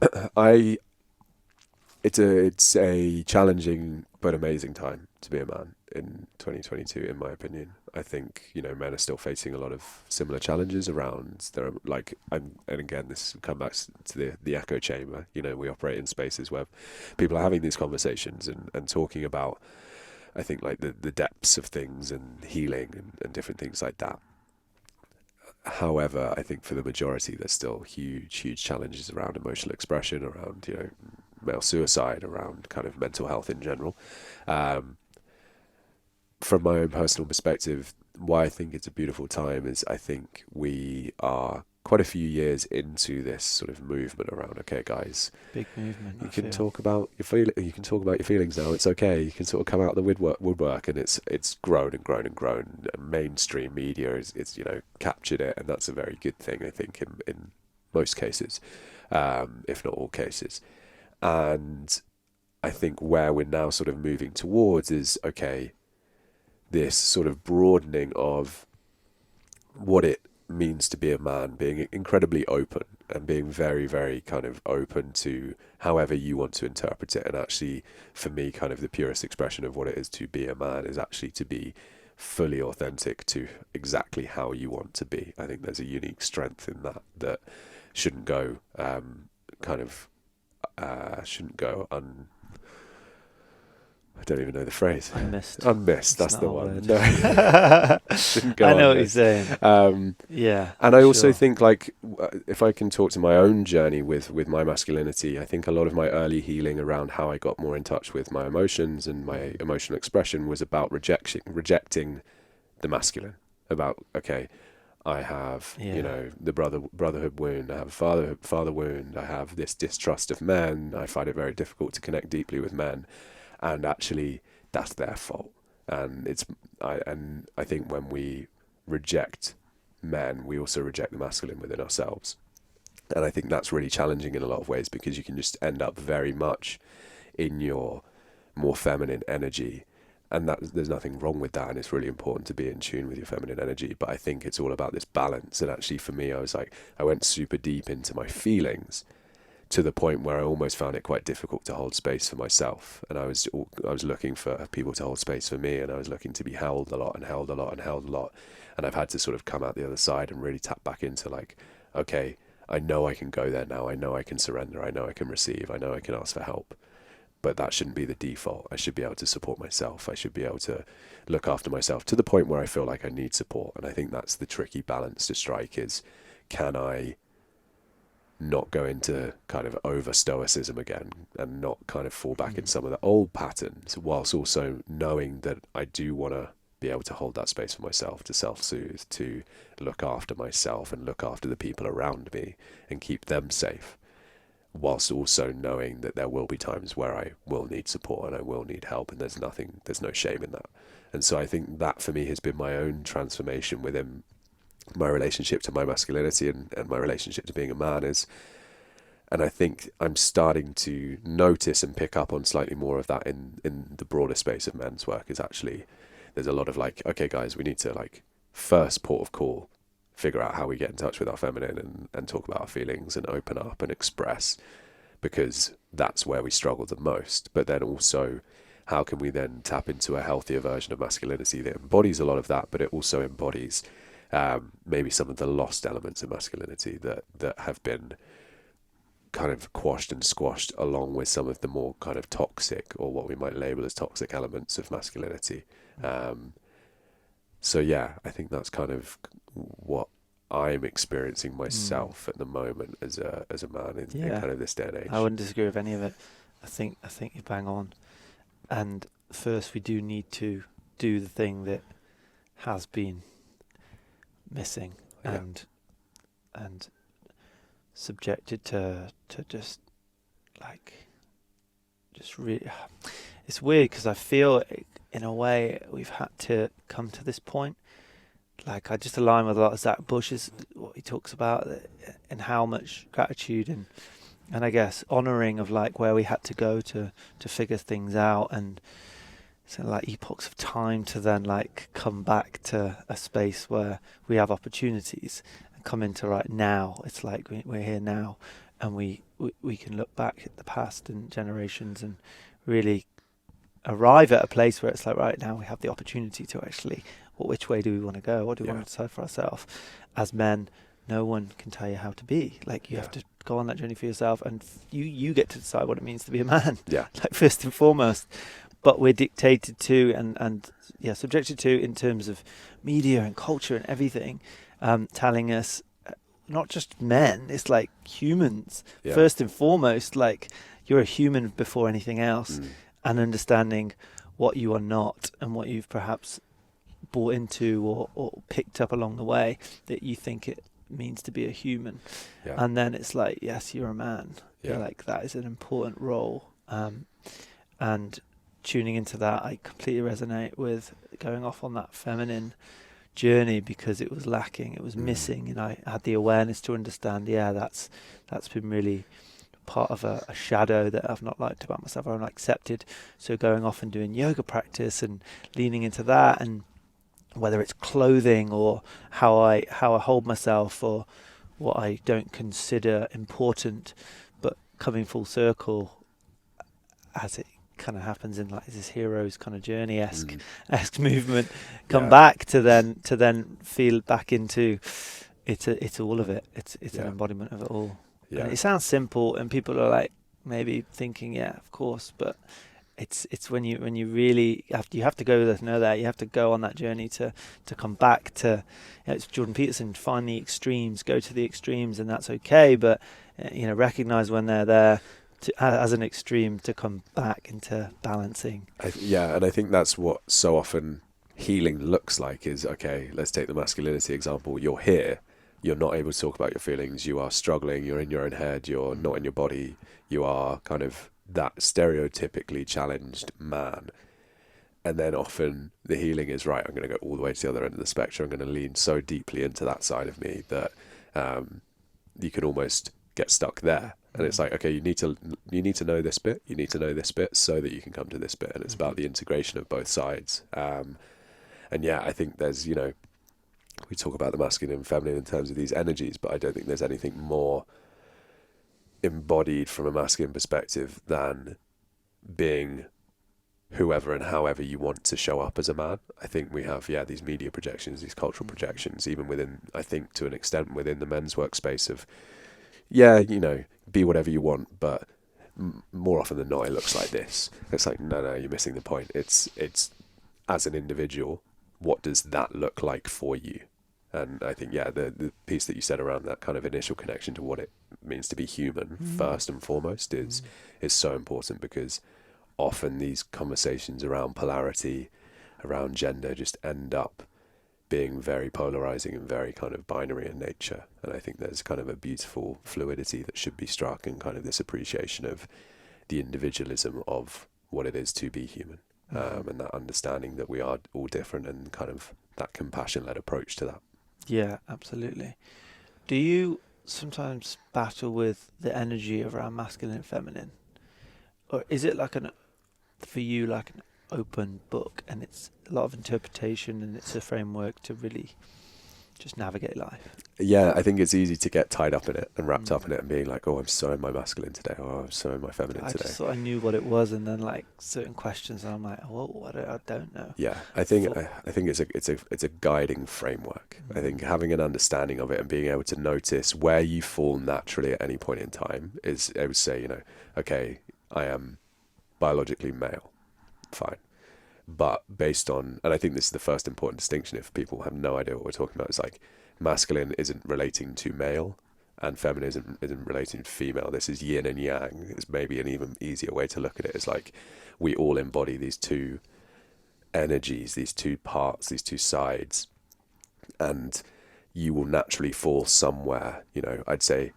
It's a challenging but amazing time to be a man in 2022, in my opinion. I think, men are still facing a lot of similar challenges around there. And again, this come back to the echo chamber. We operate in spaces where people are having these conversations and talking about, I think, like the depths of things and healing and different things like that. However, I think for the majority, there's still huge challenges around emotional expression, around, male suicide, around kind of mental health in general. From my own personal perspective, why I think it's a beautiful time is I think we are quite a few years into this sort of movement around, okay, guys, big movement. You can talk about your feelings now. It's okay. You can sort of come out of the woodwork, and it's grown and grown and grown. And mainstream media is captured it, and that's a very good thing, I think, in most cases, if not all cases. And I think where we're now sort of moving towards is, okay, this sort of broadening of what it means to be a man, being incredibly open and being very, very kind of open to however you want to interpret it. And actually, for me, kind of the purest expression of what it is to be a man is actually to be fully authentic to exactly how you want to be. I think there's a unique strength in that shouldn't go shouldn't go I don't even know the phrase. Unmissed. That's the one. No. Shouldn't go. I know what you're saying. And I also think, like, if I can talk to my own journey with my masculinity, I think a lot of my early healing around how I got more in touch with my emotions and my emotional expression was about rejecting the masculine. About, okay, I have, the brotherhood wound. I have a father wound. I have this distrust of men. I find it very difficult to connect deeply with men. And actually, that's their fault. And I think when we reject men, we also reject the masculine within ourselves. And I think that's really challenging in a lot of ways, because you can just end up very much in your more feminine energy. And there's nothing wrong with that. And it's really important to be in tune with your feminine energy. But I think it's all about this balance. And actually, for me, I went super deep into my feelings to the point where I almost found it quite difficult to hold space for myself. And I was looking for people to hold space for me, and I was looking to be held a lot and held a lot and held a lot. And I've had to sort of come out the other side and really tap back into like, okay, I know I can go there now. I know I can surrender. I know I can receive. I know I can ask for help. But that shouldn't be the default. I should be able to support myself. I should be able to look after myself to the point where I feel like I need support. And I think that's the tricky balance to strike is, can I not go into kind of over stoicism again and not kind of fall back in some of the old patterns, whilst also knowing that I do want to be able to hold that space for myself, to self-soothe, to look after myself and look after the people around me and keep them safe, whilst also knowing that there will be times where I will need support and I will need help, and there's no shame in that. And so I think that for me has been my own transformation within my relationship to my masculinity and my relationship to being a man is, and I think I'm starting to notice and pick up on slightly more of that in the broader space of men's work, is actually there's a lot of like, okay guys, we need to like first port of call, figure out how we get in touch with our feminine and talk about our feelings and open up and express, because that's where we struggle the most. But then also, how can we then tap into a healthier version of masculinity that embodies a lot of that, but it also embodies maybe some of the lost elements of masculinity that have been kind of quashed and squashed along with some of the more kind of toxic, or what we might label as toxic elements of masculinity. So yeah, I think that's kind of what I'm experiencing myself at the moment as a man in kind of this day and age. I wouldn't disagree with any of it. I think you bang on. And first, we do need to do the thing that has been missing and subjected to just really. It's weird because I feel in a way we've had to come to this point. Like, I just align with a lot of Zach Bush's, what he talks about, and how much gratitude and I guess honouring of like where we had to go to figure things out, and so like epochs of time to then like come back to a space where we have opportunities and come into right now. It's like we're here now, and we can look back at the past and generations and really arrive at a place where it's like, right now we have the opportunity to actually, which way do we want to go? What do we want to decide for ourselves? As men, no one can tell you how to be. Like, you have to go on that journey for yourself, and you get to decide what it means to be a man. Yeah. Like, first and foremost. But we're dictated to and subjected to in terms of media and culture and everything, telling us, not just men, it's like humans. Yeah. First and foremost, like, you're a human before anything else, and understanding what you are not and what you've perhaps bought into or picked up along the way that you think it means to be a human. Yeah. And then it's like, yes, you're a man. Yeah. Like, that is an important role. And tuning into that, I completely resonate with going off on that feminine journey, because it was lacking, it was missing, and I had the awareness to understand, that's been really part of a shadow that I've not liked about myself, or I've not accepted. So going off and doing yoga practice and leaning into that, and whether it's clothing or how I hold myself or what I don't consider important, but coming full circle as it kind of happens in like this hero's kind of journey-esque movement, back to then feel back into it's all of it. It's an embodiment of it all. Yeah. And it sounds simple, and people are like maybe thinking, yeah, of course, but it's when you really have to go there to know that. You have to go on that journey to come back to, it's Jordan Peterson, find the extremes, go to the extremes, and that's okay, but recognize when they're there as an extreme to come back into balancing. And I think that's what so often healing looks like is, okay, let's take the masculinity example. You're here, you're not able to talk about your feelings, you are struggling, you're in your own head, you're not in your body, you are kind of that stereotypically challenged man. And then often the healing is, right, I'm going to go all the way to the other end of the spectrum, I'm going to lean so deeply into that side of me that you can almost get stuck there. And it's like, okay, you need to know this bit, you need to know this bit so that you can come to this bit. And it's about the integration of both sides. And I think there's, we talk about the masculine and feminine in terms of these energies, but I don't think there's anything more embodied from a masculine perspective than being whoever and however you want to show up as a man. I think we have, these media projections, these cultural projections, even within, I think to an extent within the men's workspace of, be whatever you want, but more often than not, it looks like this. It's like, no, you're missing the point. It's as an individual, what does that look like for you? And I think, the piece that you said around that kind of initial connection to what it means to be human, first and foremost, is so important, because often these conversations around polarity, around gender, just end up being very polarizing and very kind of binary in nature. And I think there's kind of a beautiful fluidity that should be struck, and kind of this appreciation of the individualism of what it is to be human, and that understanding that we are all different, and kind of that compassion-led approach to that. Yeah, absolutely. Do you sometimes battle with the energy around masculine and feminine? Or is it for you like an open book, and it's a lot of interpretation, and it's a framework to really just navigate life? Yeah, I think it's easy to get tied up in it and wrapped up in it and being like, oh, I'm so in my masculine today, or I'm so in my feminine today. I just thought I knew what it was, and then like certain questions, and I'm like, I don't know. Yeah, I think it's a guiding framework. I think having an understanding of it and being able to notice where you fall naturally at any point in time is, I would say, okay, I am biologically male, fine. But based on, and I think this is the first important distinction if people have no idea what we're talking about, it's like masculine isn't relating to male and feminism isn't relating to female. This is yin and yang. It's maybe an even easier way to look at it. It's like we all embody these two energies, these two parts, these two sides, and you will naturally fall somewhere. I'd say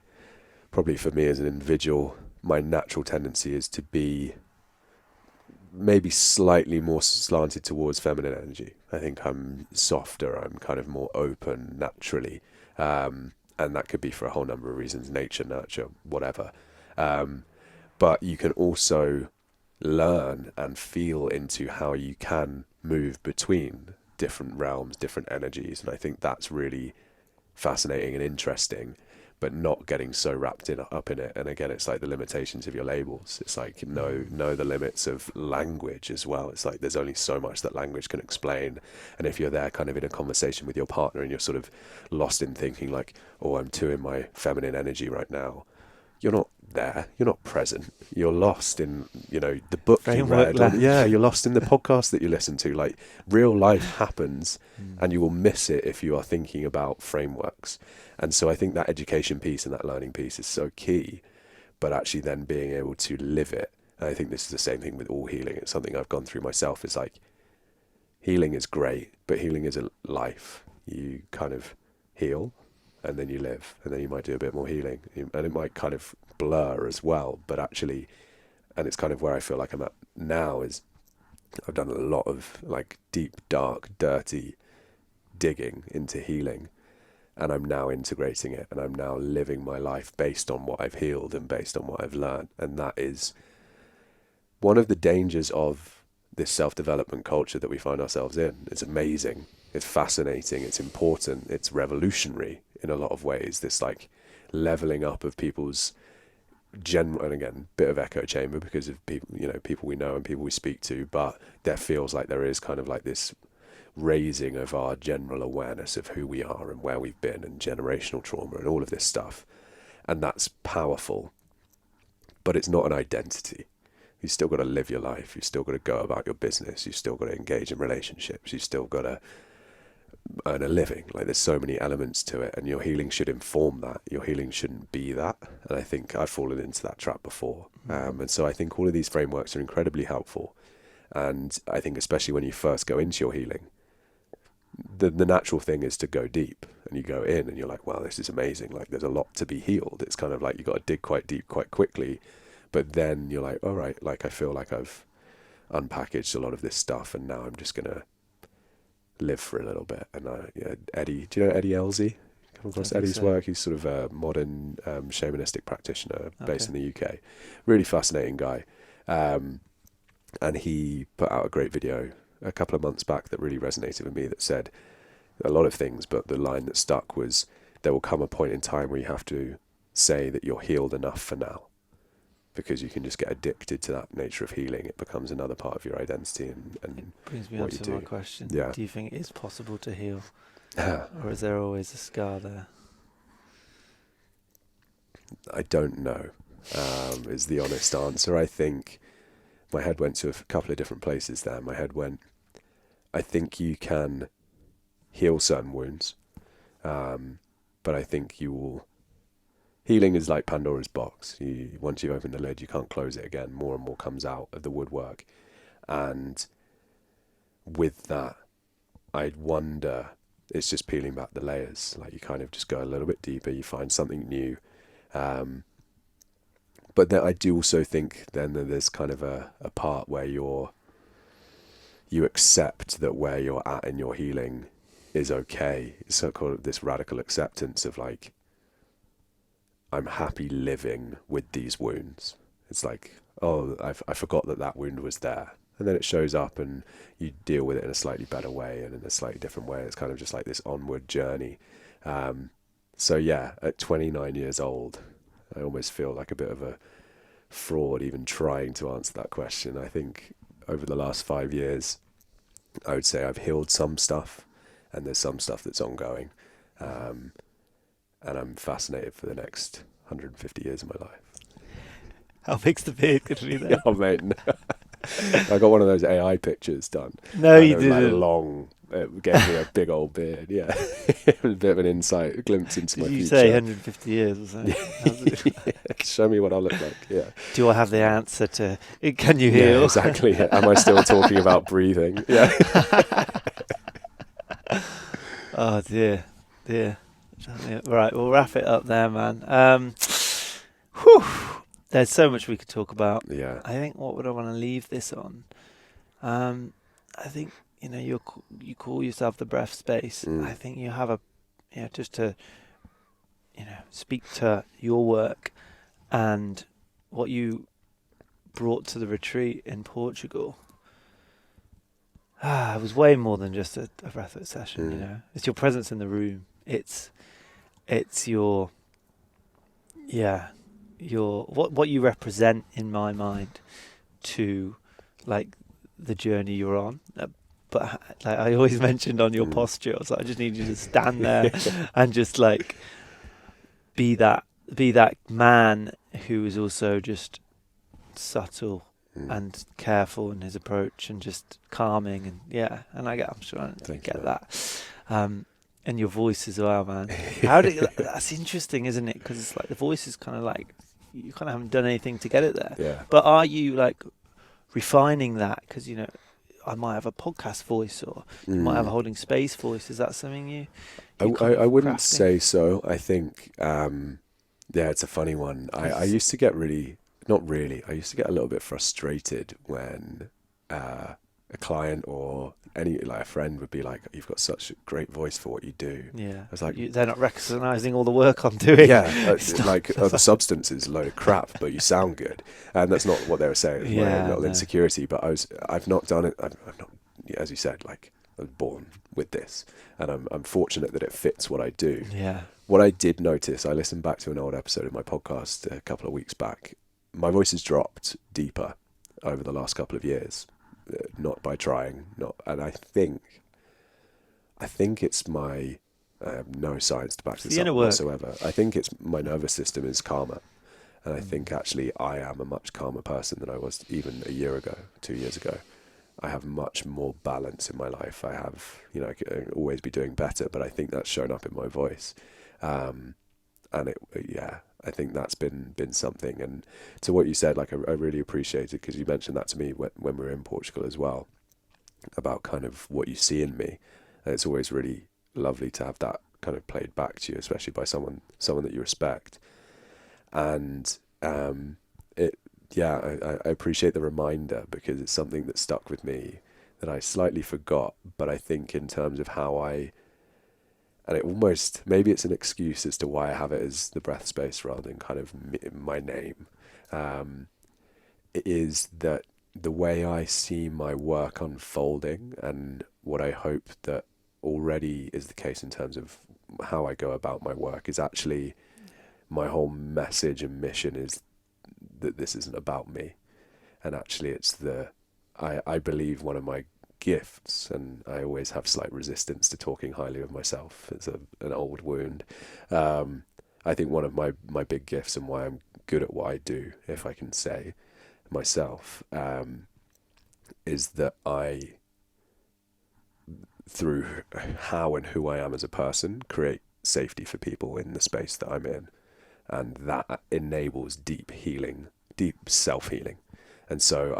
probably for me as an individual, my natural tendency is to be maybe slightly more slanted towards feminine energy. I think I'm softer, I'm kind of more open naturally. And that could be for a whole number of reasons, nature, nurture, whatever. But you can also learn and feel into how you can move between different realms, different energies. And I think that's really fascinating and interesting, but not getting so wrapped up in it. And again, it's like the limitations of your labels. It's like know the limits of language as well. It's like there's only so much that language can explain. And if you're there kind of in a conversation with your partner and you're sort of lost in thinking like, oh, I'm too in my feminine energy right now, you're not there. You're not present. You're lost in, the book you read. You're lost in the podcast that you listen to. Like real life happens and you will miss it if you are thinking about frameworks. And so I think that education piece and that learning piece is so key, but actually then being able to live it. And I think this is the same thing with all healing. It's something I've gone through myself. It's like healing is great, but healing is a life. You kind of heal and then you live, and then you might do a bit more healing, and it might kind of blur as well. But actually, and it's kind of where I feel like I'm at now, is I've done a lot of like deep, dark, dirty digging into healing, and I'm now integrating it, and I'm now living my life based on what I've healed and based on what I've learned. And that is one of the dangers of this self-development culture that we find ourselves in. It's amazing, it's fascinating, it's important, it's revolutionary in a lot of ways. This like leveling up of people's general, and again, bit of echo chamber because of people, people we know and people we speak to, but there feels like there is kind of like this raising of our general awareness of who we are and where we've been, and generational trauma and all of this stuff. And that's powerful, but it's not an identity. You've still got to live your life. You've still got to go about your business. You've still got to engage in relationships. You've still got to earn a living. Like there's so many elements to it, and your healing should inform that. Your healing shouldn't be that. And I think I've fallen into that trap before. And so I think all of these frameworks are incredibly helpful. And I think especially when you first go into your healing, the natural thing is to go deep, and you go in and you're like, wow, this is amazing. Like there's a lot to be healed. It's kind of like you got to dig quite deep quite quickly. But then you're like, all right, like I feel like I've unpackaged a lot of this stuff, and now I'm just going to live for a little bit. And Eddie, do you know Eddie Elsie? Come across Eddie's work? He's sort of a modern shamanistic practitioner based in the UK. Really fascinating guy. And he put out a great video a couple of months back that really resonated with me, that said a lot of things, but the line that stuck was, there will come a point in time where you have to say that you're healed enough for now, because you can just get addicted to that nature of healing. It becomes another part of your identity and It brings me on what you to do. my question. Yeah. Do you think it is possible to heal? Or is there always a scar there? I don't know, is the honest answer. I think my head went to a couple of different places there. My head went, I think you can heal certain wounds, but I think healing is like Pandora's box. Once you open the lid, you can't close it again. More and more comes out of the woodwork. And with that, I wonder, it's just peeling back the layers. Like, you kind of just go a little bit deeper, you find something new. But then I do also think then that there's kind of a part where you accept that where you're at in your healing is okay. It's so-called this radical acceptance of like, I'm happy living with these wounds. It's like, oh, I forgot that wound was there. And then it shows up and you deal with it in a slightly better way and in a slightly different way. It's kind of just like this onward journey. So yeah, at 29 years old, I almost feel like a bit of a fraud even trying to answer that question. I think over the last 5 years, I would say I've healed some stuff and there's some stuff that's ongoing. And I'm fascinated for the next 150 years of my life. How big's the beard going to be then? Oh, mate. I got one of those AI pictures done. No, you It was didn't. like long. It gave me a big old beard. Yeah. It was a bit of an insight, a glimpse into my Did you future. say 150 years or something? Yeah, show me what I look like. Yeah. Do I have the answer to, can you Yeah, heal? exactly. Am I still talking about breathing? Yeah. Oh, dear. Right, we'll wrap it up there, man. Whew. There's so much we could talk about. Yeah. I think, what would I want to leave this on? I think, you call yourself the breath space. I think you have just to, speak to your work and what you brought to the retreat in Portugal. It was way more than just a breathwork session, It's your presence in the room. It's your what you represent in my mind to like the journey you're on. But like I always mentioned on your posture, I was like, I just need you to stand there and just like be that man who is also just subtle and careful in his approach and just calming and I'm sure I get that. And your voice as well, man. That's interesting, isn't it? Because it's like the voice is kind of like you kind of haven't done anything to get it there. Yeah. But are you like refining that? Because I might have a podcast voice, or you might have a holding space voice. Is that something you I wouldn't crafting? say so. I think, it's a funny one. I used to get I used to get a little bit frustrated when a client or a friend would be like, "You've got such a great voice for what you do." Yeah. I was like, they're not recognising all the work I'm doing. Yeah, the substance is a load of crap, but you sound good, and that's not what they were saying. It was my own little insecurity, but I've not done it. I've not, as you said, like I was born with this, and I'm fortunate that it fits what I do. Yeah. What I did notice, I listened back to an old episode of my podcast a couple of weeks back. My voice has dropped deeper over the last couple of years, not by trying, and I think it's my. I have no science to back this up whatsoever. I think it's my nervous system is calmer. And I think actually I am a much calmer person than I was even a year ago, 2 years ago. I have much more balance in my life. I have, I could always be doing better, but I think that's shown up in my voice. And I think that's been something. And to what you said, like I really appreciate it because you mentioned that to me when we were in Portugal as well, about kind of what you see in me. And it's always really lovely to have that kind of played back to you, especially by someone that you respect. And I appreciate the reminder because it's something that stuck with me that I slightly forgot. But I think in terms of and it almost, maybe it's an excuse as to why I have it as the breath space rather than kind of my name. It is that the way I see my work unfolding and what I hope that already is the case in terms of how I go about my work is actually my whole message and mission is that this isn't about me. And actually it's I believe one of my gifts, and I always have slight resistance to talking highly of myself. It's an old wound. I think one of my big gifts and why I'm good at what I do, if I can say myself, is that I, through how and who I am as a person, create safety for people in the space that I'm in. And that enables deep healing, deep self-healing. And so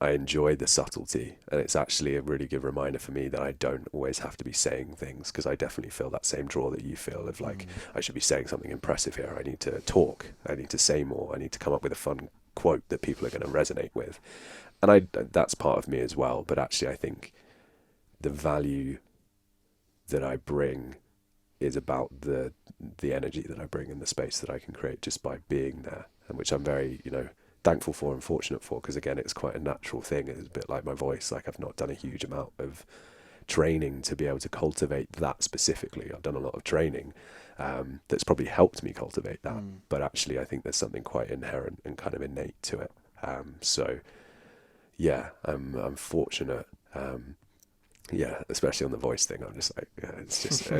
I enjoy the subtlety, and it's actually a really good reminder for me that I don't always have to be saying things, because I definitely feel that same draw that you feel of like, I should be saying something impressive here. I need to talk. I need to say more. I need to come up with a fun quote that people are going to resonate with. And that's part of me as well. But actually, I think the value that I bring is about the energy that I bring in the space that I can create just by being there, and which I'm very, thankful for and fortunate for, because again, it's quite a natural thing. It's a bit like my voice. Like, I've not done a huge amount of training to be able to cultivate that specifically. I've done a lot of training that's probably helped me cultivate that, but actually I think there's something quite inherent and kind of innate to it. So yeah, I'm fortunate. Yeah, especially on the voice thing. I'm just like, yeah, it's just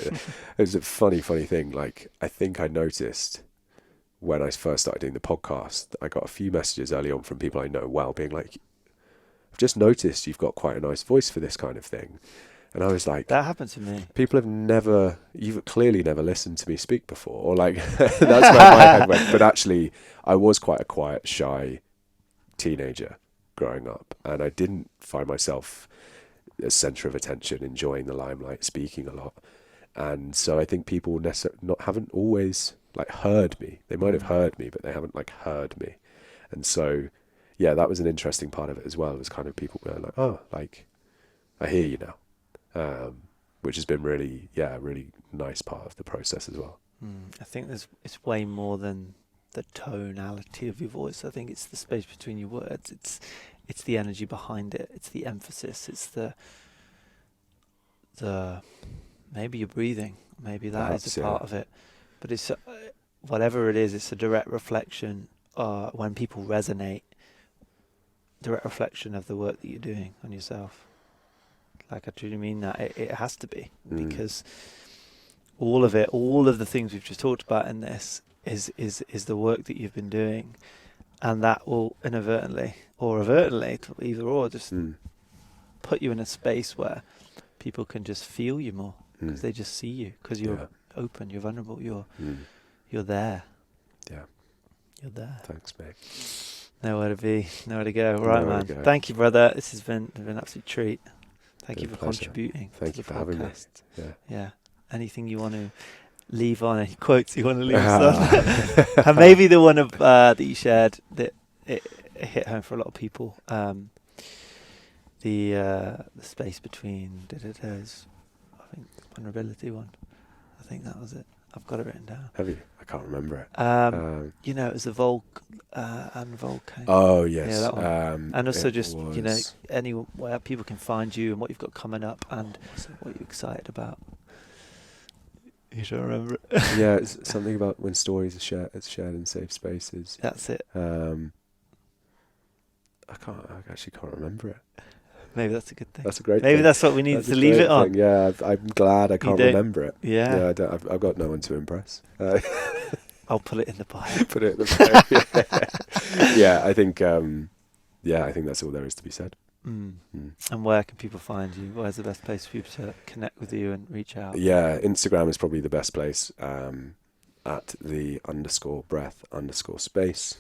it's a funny thing. Like, I think I noticed when I first started doing the podcast, I got a few messages early on from people I know well being like, I've just noticed you've got quite a nice voice for this kind of thing. And I was like, that happened to me. You've clearly never listened to me speak before. Or like, that's where my head went. But actually, I was quite a quiet, shy teenager growing up. And I didn't find myself a center of attention, enjoying the limelight, speaking a lot. And so I think people haven't always like heard me. They might have heard me, but they haven't like heard me. And so, yeah, that was an interesting part of it as well. It was kind of people going like, oh, like, I hear you now, which has been really nice part of the process as well. I think it's way more than the tonality of your voice. I think it's the space between your words. It's the energy behind it. It's the emphasis. It's the maybe your breathing. Maybe that is a part of it. But it's whatever it is. It's a direct reflection. When people resonate, direct reflection of the work that you're doing on yourself. Like, I truly mean that. It has to be, because all of the things we've just talked about in this is the work that you've been doing, and that will inadvertently or overtly, either or, just put you in a space where people can just feel you more, because they just see you, because you're open, you're vulnerable, you're there. Yeah, you're there. Thanks, mate. Nowhere to be, nowhere to go. Right, man. Thank you, brother. This has been an absolute treat. Thank you for contributing. Thank you for having me. Yeah. Anything you want to leave on? Any quotes you want to leave us on? And maybe the one of that you shared that it hit home for a lot of people. The space between is, I think, vulnerability one. I think that was it. I've got it written down. Have you? I can't remember it. It was the and Volcano. Oh yes. Yeah, that one. And also just was... anywhere people can find you and what you've got coming up and what you're excited about. You don't remember it? Yeah, it's something about when stories are shared. It's shared in safe spaces. That's it. I actually can't remember it. Maybe that's a good thing. That's a great Maybe thing. that's what we need to leave it on. Yeah, I'm glad I can't remember it. Yeah. I've got no one to impress. I'll put it in the bio. Put it in the bio. Yeah, I think that's all there is to be said. And where can people find you? Where's the best place for people to connect with you and reach out? Yeah, Instagram is probably the best place, at the _breath_space.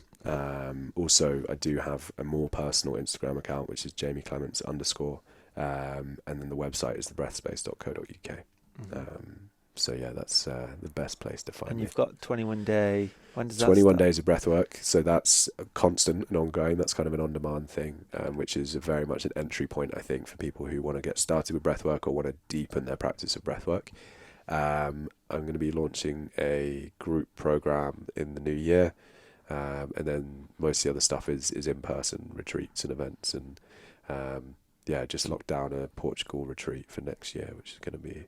Also, I do have a more personal Instagram account, which is Jamie Clements _, and then the website is thebreathspace.co.uk. So yeah, that's the best place to find me. And you've got 21 day. When does that 21 start? days of breathwork. So that's constant and ongoing. That's kind of an on-demand thing, which is very much an entry point, I think, for people who want to get started with breathwork or want to deepen their practice of breathwork. I'm going to be launching a group program in the new year. And then most of the other stuff is in-person retreats and events. And just locked down a Portugal retreat for next year, which is going to be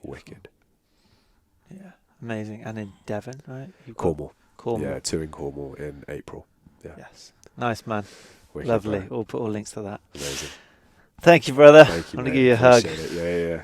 wicked. Yeah, Amazing. And in Devon, right? You've got Cornwall. Cornwall. Yeah, 2 in Cornwall in April. Yeah. Yes. Nice, man. Wicked, Lovely. bro. We'll put all links to that. Amazing. Thank you, brother. Thank you, I'm going to mate. give you a hug. Appreciate it. Yeah.